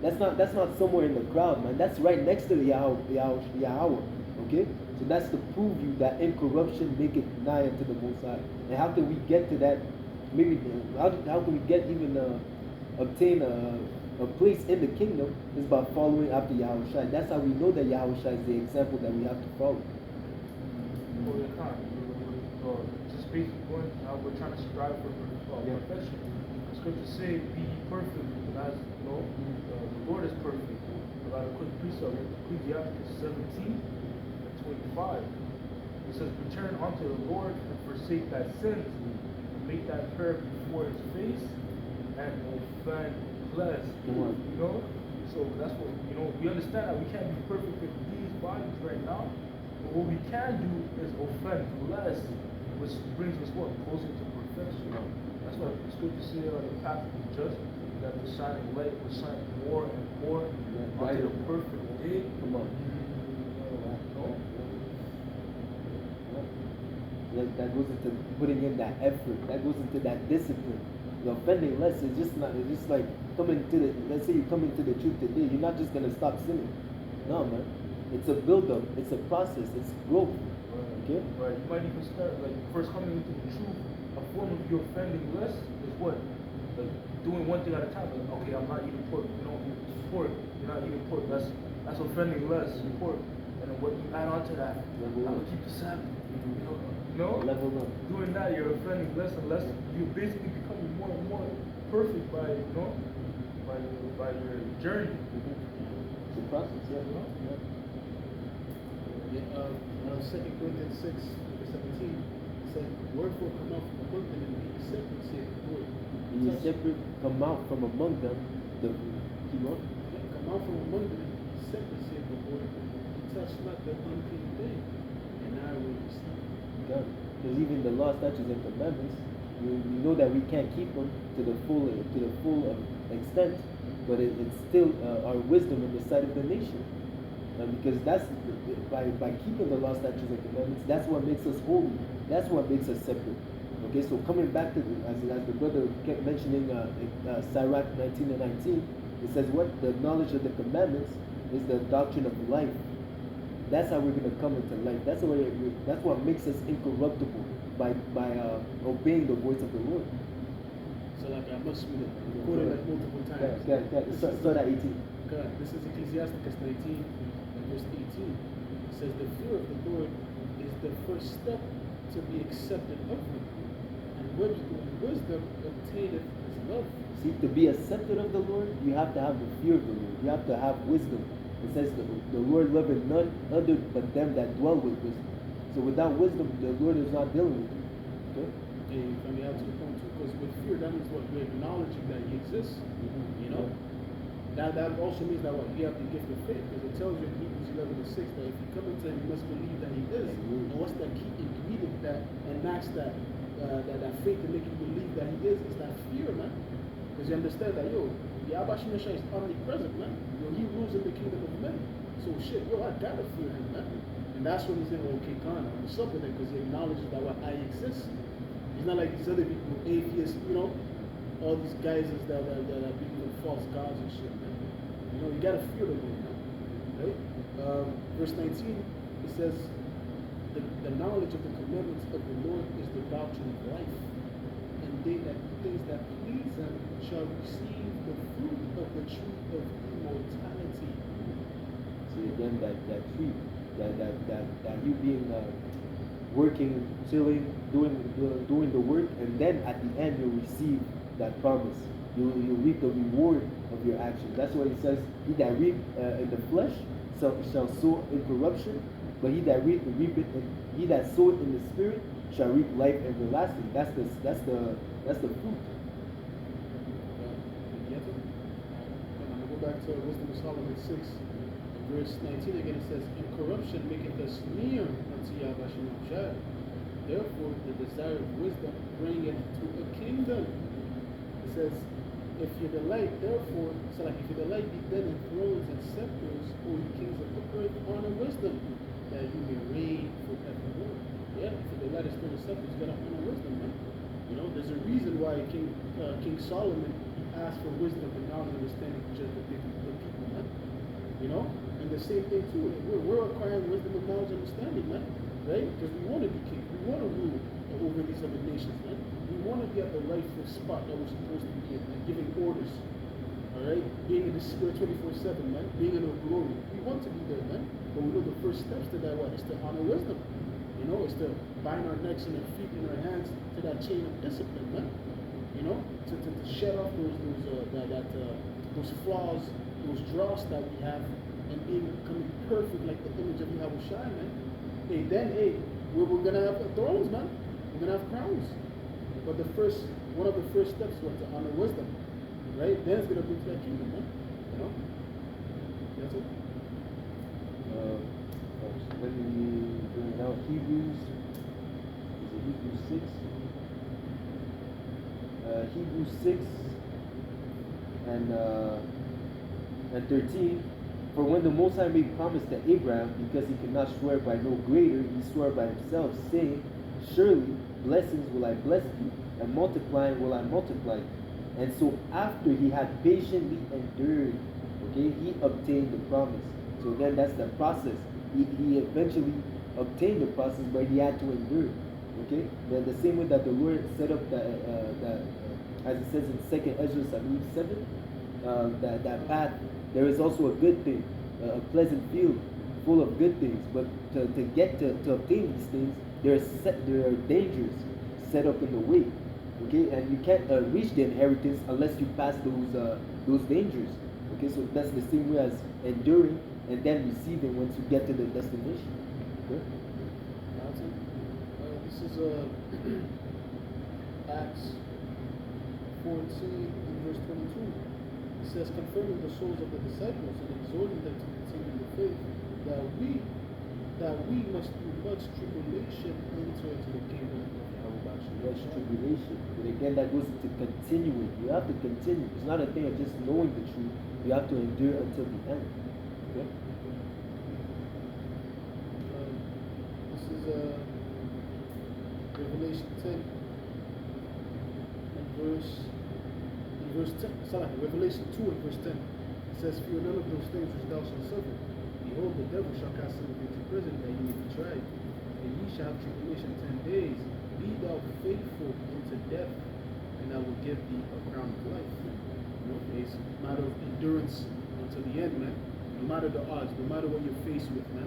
[SPEAKER 2] That's not somewhere in the crowd, man. That's right next to the Yahweh. Okay? So that's to prove you that incorruption make it nigh unto the Most High. And how can we get to that? Maybe how can we get even obtain a place in the kingdom is by following after Yahushua. That's how we know that Yahushua is the example that we have to follow.
[SPEAKER 3] Just basically going how we're trying to strive for perfection. The scriptures say, "Be ye perfect, as the Lord is perfect." About a quick precept, Ecclesiastes 17 and 25. It says, "Return unto the Lord and forsake thy sins, and make thy prayer before His face, and offend less." You know, so that's what we understand that we can't be perfect with these bodies right now, but what we can do is offend less, which brings us what? Closer to perfection. That's why the scriptures say on the path of the just, that the shining light will shine more and more unto the perfect day.
[SPEAKER 2] Come on. That goes into putting in that effort. That goes into that discipline. The offending less is just not. It's just like coming to the. Let's say you come into the truth today. You're not just gonna stop sinning. No, man. It's a build-up. It's a process. It's growth. Okay.
[SPEAKER 3] Right. You might even start like first coming into the truth. A form of you offending less is what? Like doing one thing at a time. Like, okay, I'm not eating pork. You don't eat pork. You're not eating pork. That's offending less. Pork. And then what you add on to that? I'm gonna keep the Sabbath.
[SPEAKER 2] Level up.
[SPEAKER 3] Doing that, you're offending less and less. You're basically becoming more and more perfect by your journey.
[SPEAKER 2] It's a process, yeah.
[SPEAKER 1] Yeah. 2 Corinthians 6, verse 17, it said, "Wherefore come out from among them and be ye separate, saith the Lord."
[SPEAKER 2] Be ye separate, come out from among them. Keep on.
[SPEAKER 1] Yeah, come out from among them and be separate, saith the Lord. Touch not the unclean thing, and I will receive.
[SPEAKER 2] Because even the law, statutes, and commandments, We know that we can't keep them to the full extent, but it's still our wisdom in the sight of the nation. Because that's by keeping the law, statutes, and commandments, that's what makes us holy. That's what makes us separate. Okay, so coming back to as the brother kept mentioning Sirach 19 and 19, it says what the knowledge of the commandments is the doctrine of life. That's how we're gonna come into life. That's what makes us incorruptible by obeying the voice of the Lord.
[SPEAKER 1] So like I must read it. Quote it like multiple times.
[SPEAKER 2] Start at 18.
[SPEAKER 1] God, this is Ecclesiasticus 19 and verse 18. It says the fear of the Lord is the first step to be accepted of him, and wisdom obtaineth his love.
[SPEAKER 2] See, to be accepted of the Lord, you have to have the fear of the Lord. You have to have wisdom. It says the Lord loveth none other but them that dwell with wisdom. So without wisdom, the Lord is not dealing with you. Okay?
[SPEAKER 1] And if I may add to the point too, because with fear, that means what you're acknowledging that he exists. You know? That also means that what you have the gift of faith, because it tells you in Hebrews 11 and 6 that if you come into him, you must believe that he is. And what's that key ingredient that enacts that faith to make you believe that he is that fear, man. Because you understand that, Yahweh Shemeshah is omnipresent, man. He rules in the kingdom of men. So shit, I gotta fear him, man. And that's when he's saying, okay, Khan, I'm up with it, because he acknowledges that what I exist. He's not like these other people, atheists, all these guys that are believing in false gods and shit, man. You gotta fear the Lord, man. Right? Verse 19, it says, the knowledge of the commandments of the Lord is the doctrine of life. And things that please him shall receive the fruit of the tree of immortality.
[SPEAKER 2] See again that tree, that you being working, chilling, doing the work, and then at the end you'll receive that promise. You'll reap the reward of your actions. That's what he says. He that reap in the flesh shall sow in corruption, but he that reap it, he that soweth in the spirit shall reap life everlasting. That's the fruit.
[SPEAKER 1] I'm going to go back to Wisdom of Solomon 6, verse 19 again. It says, Incorruption maketh us near unto Yahweh Shemeshah. Therefore, the desire of wisdom bringeth to a kingdom. It says, if you delight, therefore, if you delight be then in thrones and scepters, O ye kings of the earth, honor wisdom, that you may reign forevermore. Yeah, if you delight in thrones and scepters, you gotta honor wisdom, man. There's a reason why King Solomon asked for wisdom and knowledge and understanding to judge the people, man. And the same thing too. We're acquiring wisdom and knowledge and understanding, man. Right? Because we want to be king. We want to rule over these other nations, man. We want to be at the rightful spot that we're supposed to be in, and giving orders. Alright? Being in the spirit 24/7, man. Being in our glory. We want to be there, man. But we know the first steps to that is to honor wisdom. It's to bind our necks and our feet and our hands to that chain of discipline, man. To shed off those flaws, those dross that we have, and becoming perfect like the image of Yahweh Shai, man. We're gonna have thrones, man. We're gonna have crowns. But one of the first steps was to honor wisdom, right? Then it's gonna bring to that kingdom, man. That's it.
[SPEAKER 2] Let me bring it out. Hebrews 6. Hebrews 6 and 13. For when the Most High made promise to Abraham, because he could not swear by no greater, he swore by himself, saying, Surely blessings will I bless thee, and multiplying will I multiply thee. And so after he had patiently endured, he obtained the promise. So again, that's the process. He eventually obtained the process, but he had to endure. Then the same way that the Lord set up as it says in 2nd Ezra 7, that path. There is also a good thing, a pleasant field full of good things. But to obtain these things, there are dangers set up in the way. And you can't reach the inheritance unless you pass those dangers. So that's the same way as enduring and then receiving once you get to the destination.
[SPEAKER 1] This is Acts 14 and verse 22. It says, confirming the souls of the disciples and exhorting them to continue in the faith, that we that we must through much tribulation enter into the kingdom of Yahweh.
[SPEAKER 2] That's tribulation. But again, that goes into continuing. You have to continue. It's not a thing of just knowing the truth. You have to endure until the end. Okay?
[SPEAKER 1] This is Revelation 10 and verse 10. Sorry, Revelation 2 and verse 10. It says, "Fear none of those things which thou shalt suffer. Behold, the devil shall cast some of you into prison, that ye may be tried. And ye shall have tribulation 10 days. Be thou faithful unto death, and I will give thee a crown of life." You know, it's a matter of endurance until the end, man. No matter the odds, no matter what you're faced with, man.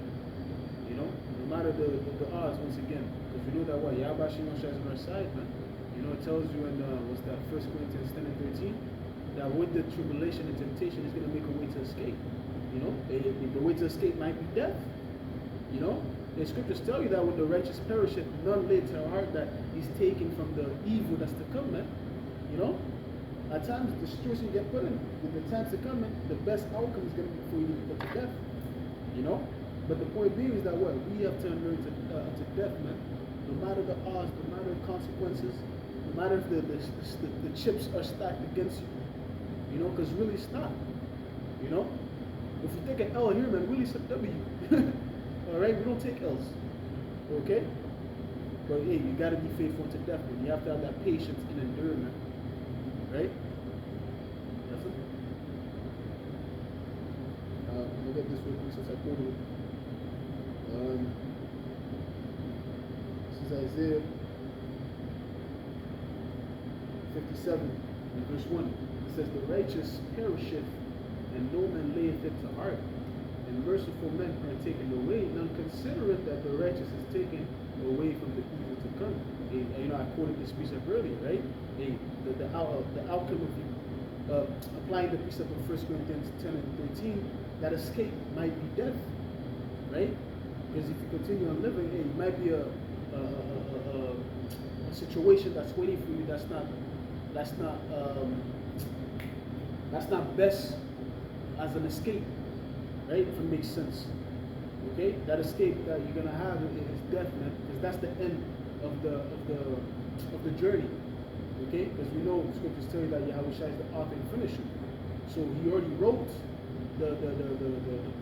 [SPEAKER 1] You know, no matter the odds, once again. Because we know that what Yahweh Shimon is on our side, man. You know, it tells you in what's that, 1 Corinthians 10 and 13, that with the tribulation and temptation is going to make a way to escape. You know, the way to escape might be death. You know, the scriptures tell you that when the righteous perisheth, none lay to our heart that he's taken from the evil that's to come, man. You know, at times the situation you get put in, when the times to come, man, the best outcome is going to be for you to be put to death. You know, but the point being is that what we have to endure to death, man. No matter the odds, no matter the consequences, no matter if the chips are stacked against you. You know, because really it's not. You know, if you take an L here, man, really it's a W. All right, we don't take L's. Okay, but hey, you gotta be faithful to death, man. You have to have that patience and endurance, right? That's it. Look at this real quick since I quoted it. This is Isaiah 57 in verse 1. It says, "The righteous perisheth, and no man layeth it to heart. And merciful men are taken away. None considereth that the righteous is taken away from the evil to come." And, you know, I quoted this precept earlier, right? The outcome of you applying the precept of 1 Corinthians 10 and 13, that escape might be death, right? Because if you continue on living, it might be a situation that's waiting for you that's not best as an escape, right? If it makes sense. Okay? That escape that you're gonna have is death, man, because that's the end of the journey. Okay? Because we know the scriptures tell you that Yahweh Shai is the author and finisher. So he already wrote the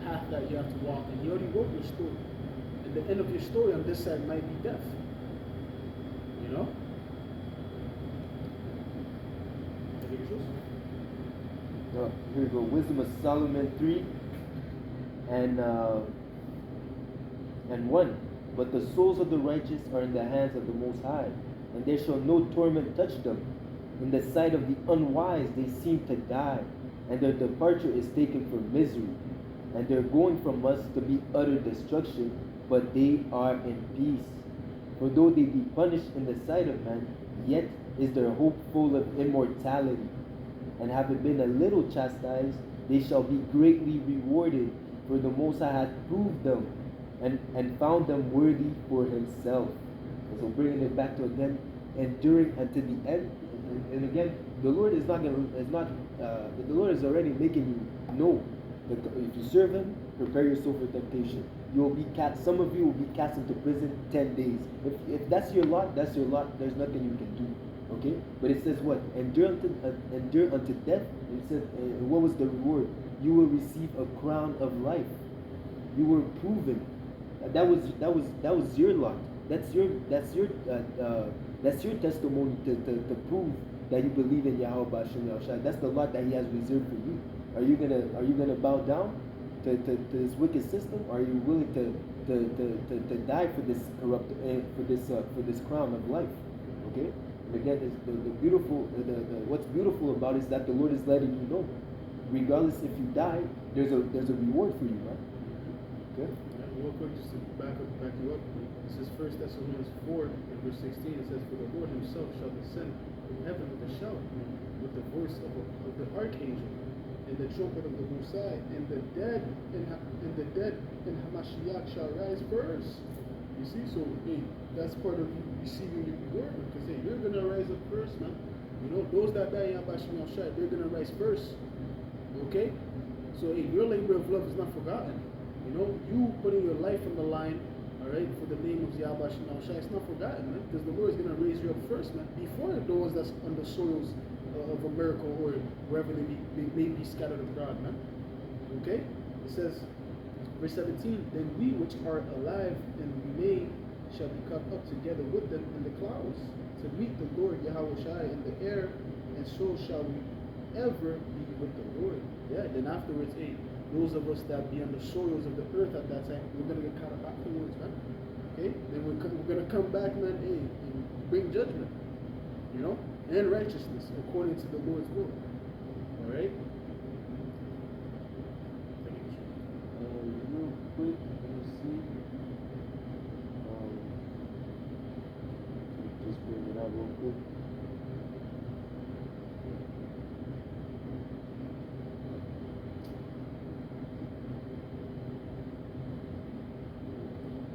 [SPEAKER 1] path that you have to walk, and he already wrote your story. And the end of your story on this side might be death. You know?
[SPEAKER 2] Here we go. Wisdom of Solomon 3 and 1. "But the souls of the righteous are in the hands of the Most High, and there shall no torment touch them. In the sight of the unwise they seem to die, and their departure is taken for misery, and their going from us to be utter destruction, but they are in peace. For though they be punished in the sight of man, yet is their hope full of immortality. And having been a little chastised, they shall be greatly rewarded, for the Most High hath proved them, and found them worthy for himself." So bringing it back to again, enduring unto the end. And again, the Lord is not the Lord is already making you know that if you serve him, prepare your soul for temptation. You will be cast. Some of you will be cast into prison 10 days. If that's your lot, that's your lot. There's nothing you can do. Okay, but it says what? Endure unto death. It says, what was the reward? You will receive a crown of life. You were proven. That was your lot. That's your testimony to prove that you believe in Yahweh B'Shem Yahushua. That's the lot that He has reserved for you. Are you gonna bow down to this wicked system? Or are you willing to die for this corrupt for this crown of life? Okay. And again, what's beautiful about it is that the Lord is letting you know, regardless if you die, there's a reward for you, right? Okay.
[SPEAKER 1] Real quick, just to back you up. This is 1 Thessalonians 4 and verse 16. It says, "For the Lord Himself shall descend from heaven with a shout, with the voice of the archangel, and the trumpet of the Most High, and the dead in Hamashiach shall rise first." You see, so hey, that's part of you receiving your reward, because hey, you're gonna rise up first, man. You know, those that die in Bashim Shai, they're gonna rise first. Okay? So hey, your labor of love is not forgotten.
[SPEAKER 4] You know, you putting your life on the line, all right, for the name of Yahweh Shem Shai, it's not forgotten, man, because the Lord is going to raise you up first, man, before the ones that's on the soils of America or wherever they may be scattered abroad, man. Okay? It says, verse 17, then we which are alive and remain shall be caught up together with them in the clouds to meet the Lord Yahweh Shai in the air, and so shall we ever be with the Lord. Yeah, then afterwards, hey, those of us that be on the soils of the earth at that time, we're going to get caught up afterwards, man. Okay? Then we're going to come back, man, hey, and bring judgment, you know, and righteousness according to the Lord's will. All right?
[SPEAKER 2] Real quick, let me see. Just bring it out real quick.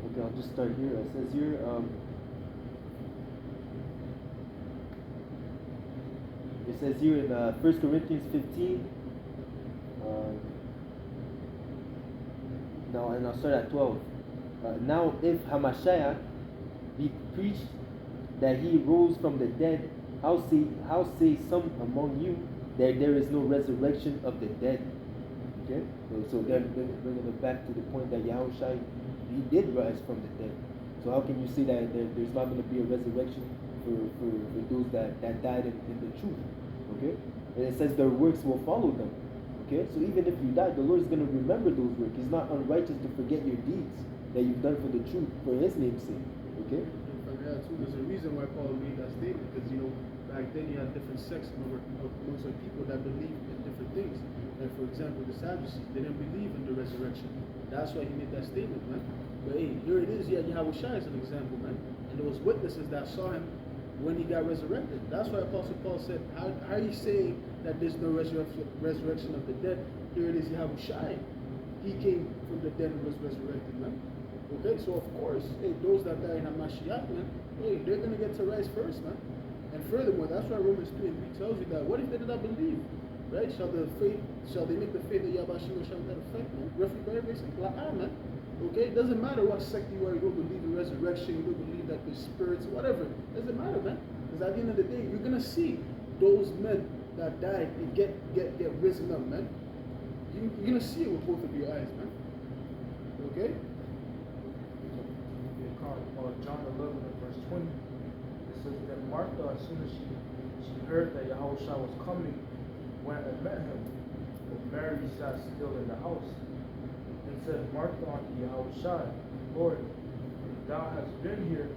[SPEAKER 2] Okay, I'll just start here. It says here, in 1 Corinthians 15, now, and I'll start at 12. Now, if Hamashiach be preached that he rose from the dead, how say some among you that there is no resurrection of the dead? Okay, so then bringing it back to the point that Yahushua, he did rise from the dead. So how can you say that there's not going to be a resurrection for those that died in the truth? Okay, and it says their works will follow them. Okay, so even if you die, the Lord is going to remember those works. He's not unrighteous to forget your deeds that you've done for the truth, for His name's sake. Okay.
[SPEAKER 4] Yeah, too. There's a reason why Paul made that statement, because you know back then you had different sects amongst our people that believed in different things. Like for example, the Sadducees, they didn't believe in the resurrection. That's why he made that statement, man. But hey, here it is. Yeah, Yahweh Shai is an example, man. And there was witnesses that saw him when he got resurrected. That's why Apostle Paul said, how are you saying that there's no resurrection of the dead? Here it is, Yahweh Shai. He came from the dead and was resurrected, man. Okay, so of course, hey, those that die in Hamashiach, man, hey, they're going to get to rise first, man. And furthermore, that's why Romans 3 and 3 tells you that, what if they did not believe? Right? Shall they make the faith of Yahweh Shai that effect, man? Roughly by basic, man. Okay, it doesn't matter what sect you are, you don't believe in resurrection, you don't believe that there's spirits, whatever. It doesn't matter, man. Because at the end of the day, you're gonna see those men that died and get risen up, man. You're gonna see it with both of your eyes, man. Okay?
[SPEAKER 3] John 11 and verse 20. It says that Martha, as soon as she heard that Yahushua was coming, went and met him. But Mary sat still in the house. And said, Martha unto Yahushua, Lord, if thou hast been here,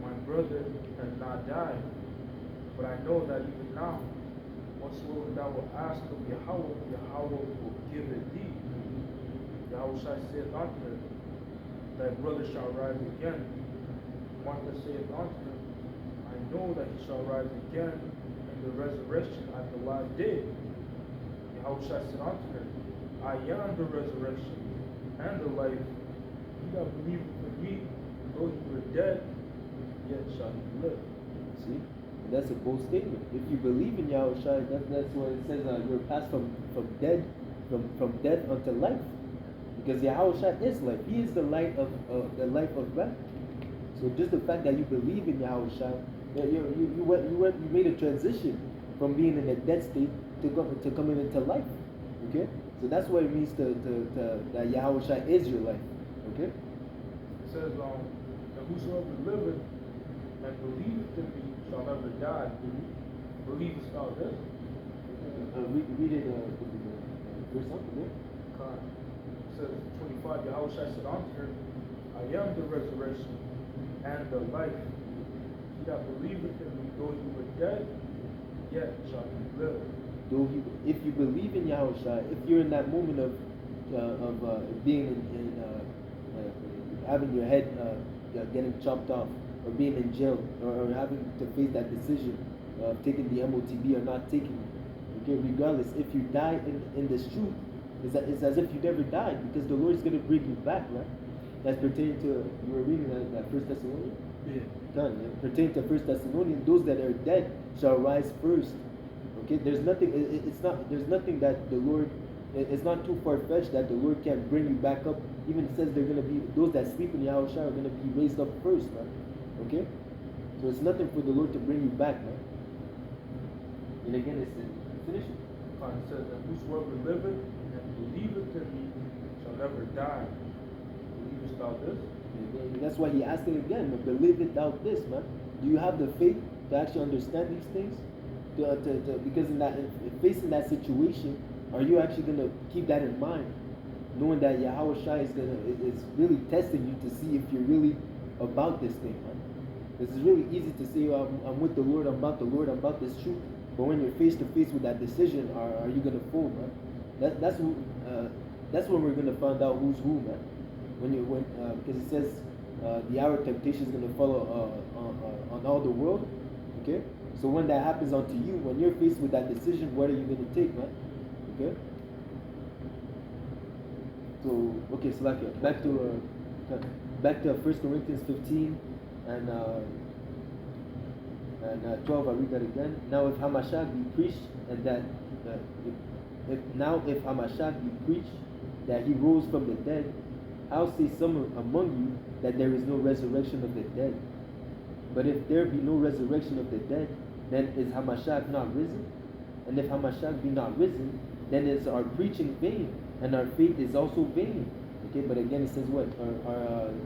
[SPEAKER 3] my brother had not died. But I know that even now, whatsoever thou wilt ask of Yahweh will give it thee. Yahushua saith unto her, thy brother shall rise again. Martha saith unto him, I know that he shall rise again in the resurrection at the last day. Yahushua said unto her, I am the resurrection and the life. He that believeth in me, though he were dead, yet shall he live.
[SPEAKER 2] See? And that's a bold statement. If you believe in Yahushua, that's what it says, you're passed from death unto life. Because Yahushua is life. He is the light of life. So just the fact that you believe in Yahushua, you made a transition from being in a dead state to coming into life. Okay? So that's what it means that Yahushua is your life. Okay?
[SPEAKER 3] It says, that whosoever liveth and believeth in me shall never die. Believest thou this?
[SPEAKER 2] Read it verse up there.
[SPEAKER 3] It says 25, Yahushua said unto her, I am the resurrection and the life. He that believeth in me, though he were dead, yet shall he live.
[SPEAKER 2] If you believe in Yahushua, if you're in that moment of being having your head getting chopped off, or being in jail, or having to face that decision of taking the MOTB or not taking it, okay, regardless, if you die in this truth, it's as if you never died, because the Lord is going to bring you back, right? That's pertaining to, you were reading that 1 Thessalonians?
[SPEAKER 4] Yeah.
[SPEAKER 2] Done. Pertaining to 1 Thessalonians, those that are dead shall rise first. Okay, there's nothing that the Lord it's not too far-fetched that the Lord can bring you back up. Even it says they're going to be, those that sleep in Yahushua are going to be raised up first, man. Okay? So it's nothing for the Lord to bring you back, man. And again, it's finish it.
[SPEAKER 3] God says that whosoever liveth and believeth in me shall never die. Believest thou this?
[SPEAKER 2] And that's why he asked it again, but believe it thou this, man. Do you have the faith to actually understand these things? Because in facing that situation, are you actually going to keep that in mind? Knowing that Yahweh Shai is really testing you to see if you're really about this thing, man. This is really easy to say, oh, I'm with the Lord, I'm about the Lord, I'm about this truth. But when you're face to face with that decision, are you going to fold, man? That's when we're going to find out who's who, man. Because it says the hour of temptation is going to follow on all the world. Okay? So when that happens unto you, when you're faced with that decision, what are you going to take, man? Okay? So, okay, so like back to 1 Corinthians 15 and 12, I'll read that again. Now if Hamashiach be preached and that if Hamashiach be preached that he rose from the dead, how say some among you that there is no resurrection of the dead? But if there be no resurrection of the dead, then is Hamashiach not risen? And if Hamashiach be not risen, then is our preaching vain, and our faith is also vain. Okay, but again it says what?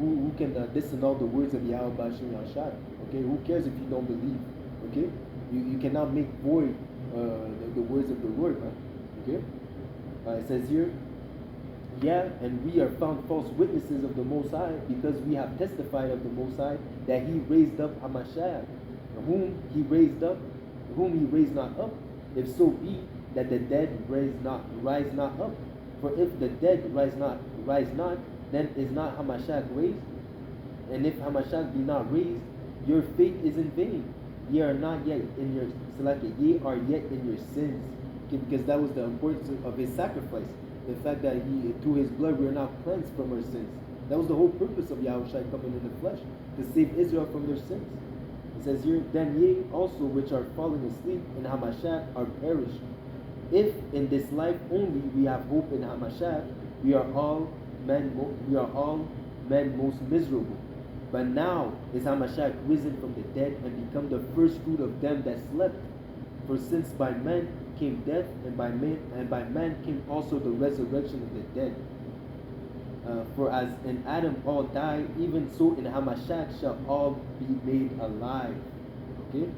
[SPEAKER 2] Who can disannul the words of Yahweh Bashim Yahshai? Okay, who cares if you don't believe? Okay, you cannot make void the words of the Lord, man. Okay, it says here, yeah, and we are found false witnesses of the Most High, because we have testified of the Most High that He raised up Hamashiach, whom He raised not up, if so be that the dead rise not up. For if the dead rise not, then is not Hamashiach raised? And if Hamashiach be not raised, your faith is in vain. Ye are not yet in your ye are yet in your sins. Okay, because that was the importance of His sacrifice. The fact that through His blood we are now cleansed from our sins. That was the whole purpose of Yahushua coming in the flesh, to save Israel from their sins. It says here, then ye also which are falling asleep in Hamashiach are perished. If in this life only we have hope in Hamashiach, we are all men most miserable. But now is Hamashiach risen from the dead and become the first fruit of them that slept. For since by men came death, and by man came also the resurrection of the dead. For as in Adam all die, even so in Hamashiach shall all be made alive. Okay,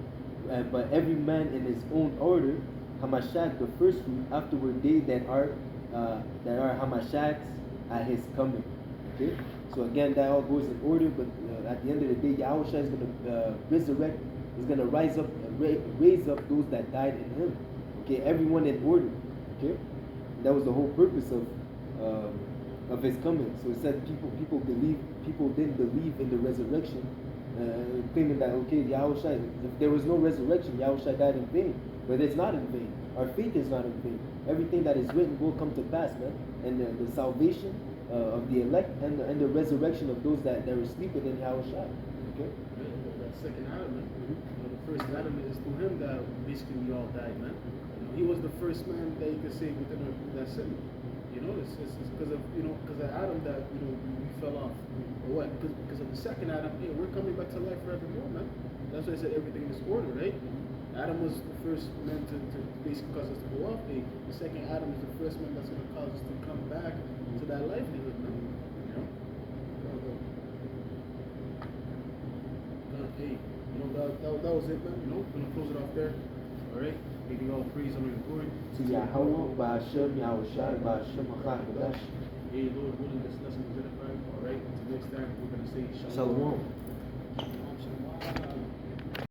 [SPEAKER 2] but every man in his own order. Hamashiach the first fruit, afterward they that are Hamashiachs at his coming. Okay, so again that all goes in order, but at the end of the day, Yahushua is going to resurrect, is going to raise up those that died in Him. Okay, everyone in order. Okay, that was the whole purpose of His coming. So it said people didn't believe in the resurrection, claiming that okay, Yahushua, if there was no resurrection, Yahushua died in vain. But it's not in vain. Our faith is not in vain. Everything that is written will come to pass, man. And the salvation of the elect and the resurrection of those that were sleeping in Yahushua. Okay?
[SPEAKER 4] That second Adam, man. The first Adam is through him that basically we all died, man. He was the first man that you could say within that sin. It's because of Adam that we fell off. Or what? Because of the second Adam, hey, we're coming back to life forevermore, man. That's why I said everything is order, right? Adam was the first man to basically cause us to go off. The second Adam is the first man that's going to cause us to come back to that livelihood, man. Hey, that was it, man. We're going to close it off there. All right? Giving all praise, honor, and glory
[SPEAKER 2] to Yahweh, Ba'ashem, Yahushai, Ba'ashem, Achad,
[SPEAKER 4] Hey, Lord, willing this lesson was edified. All right? Until next time, we're going to say Shalom.
[SPEAKER 2] Shalom.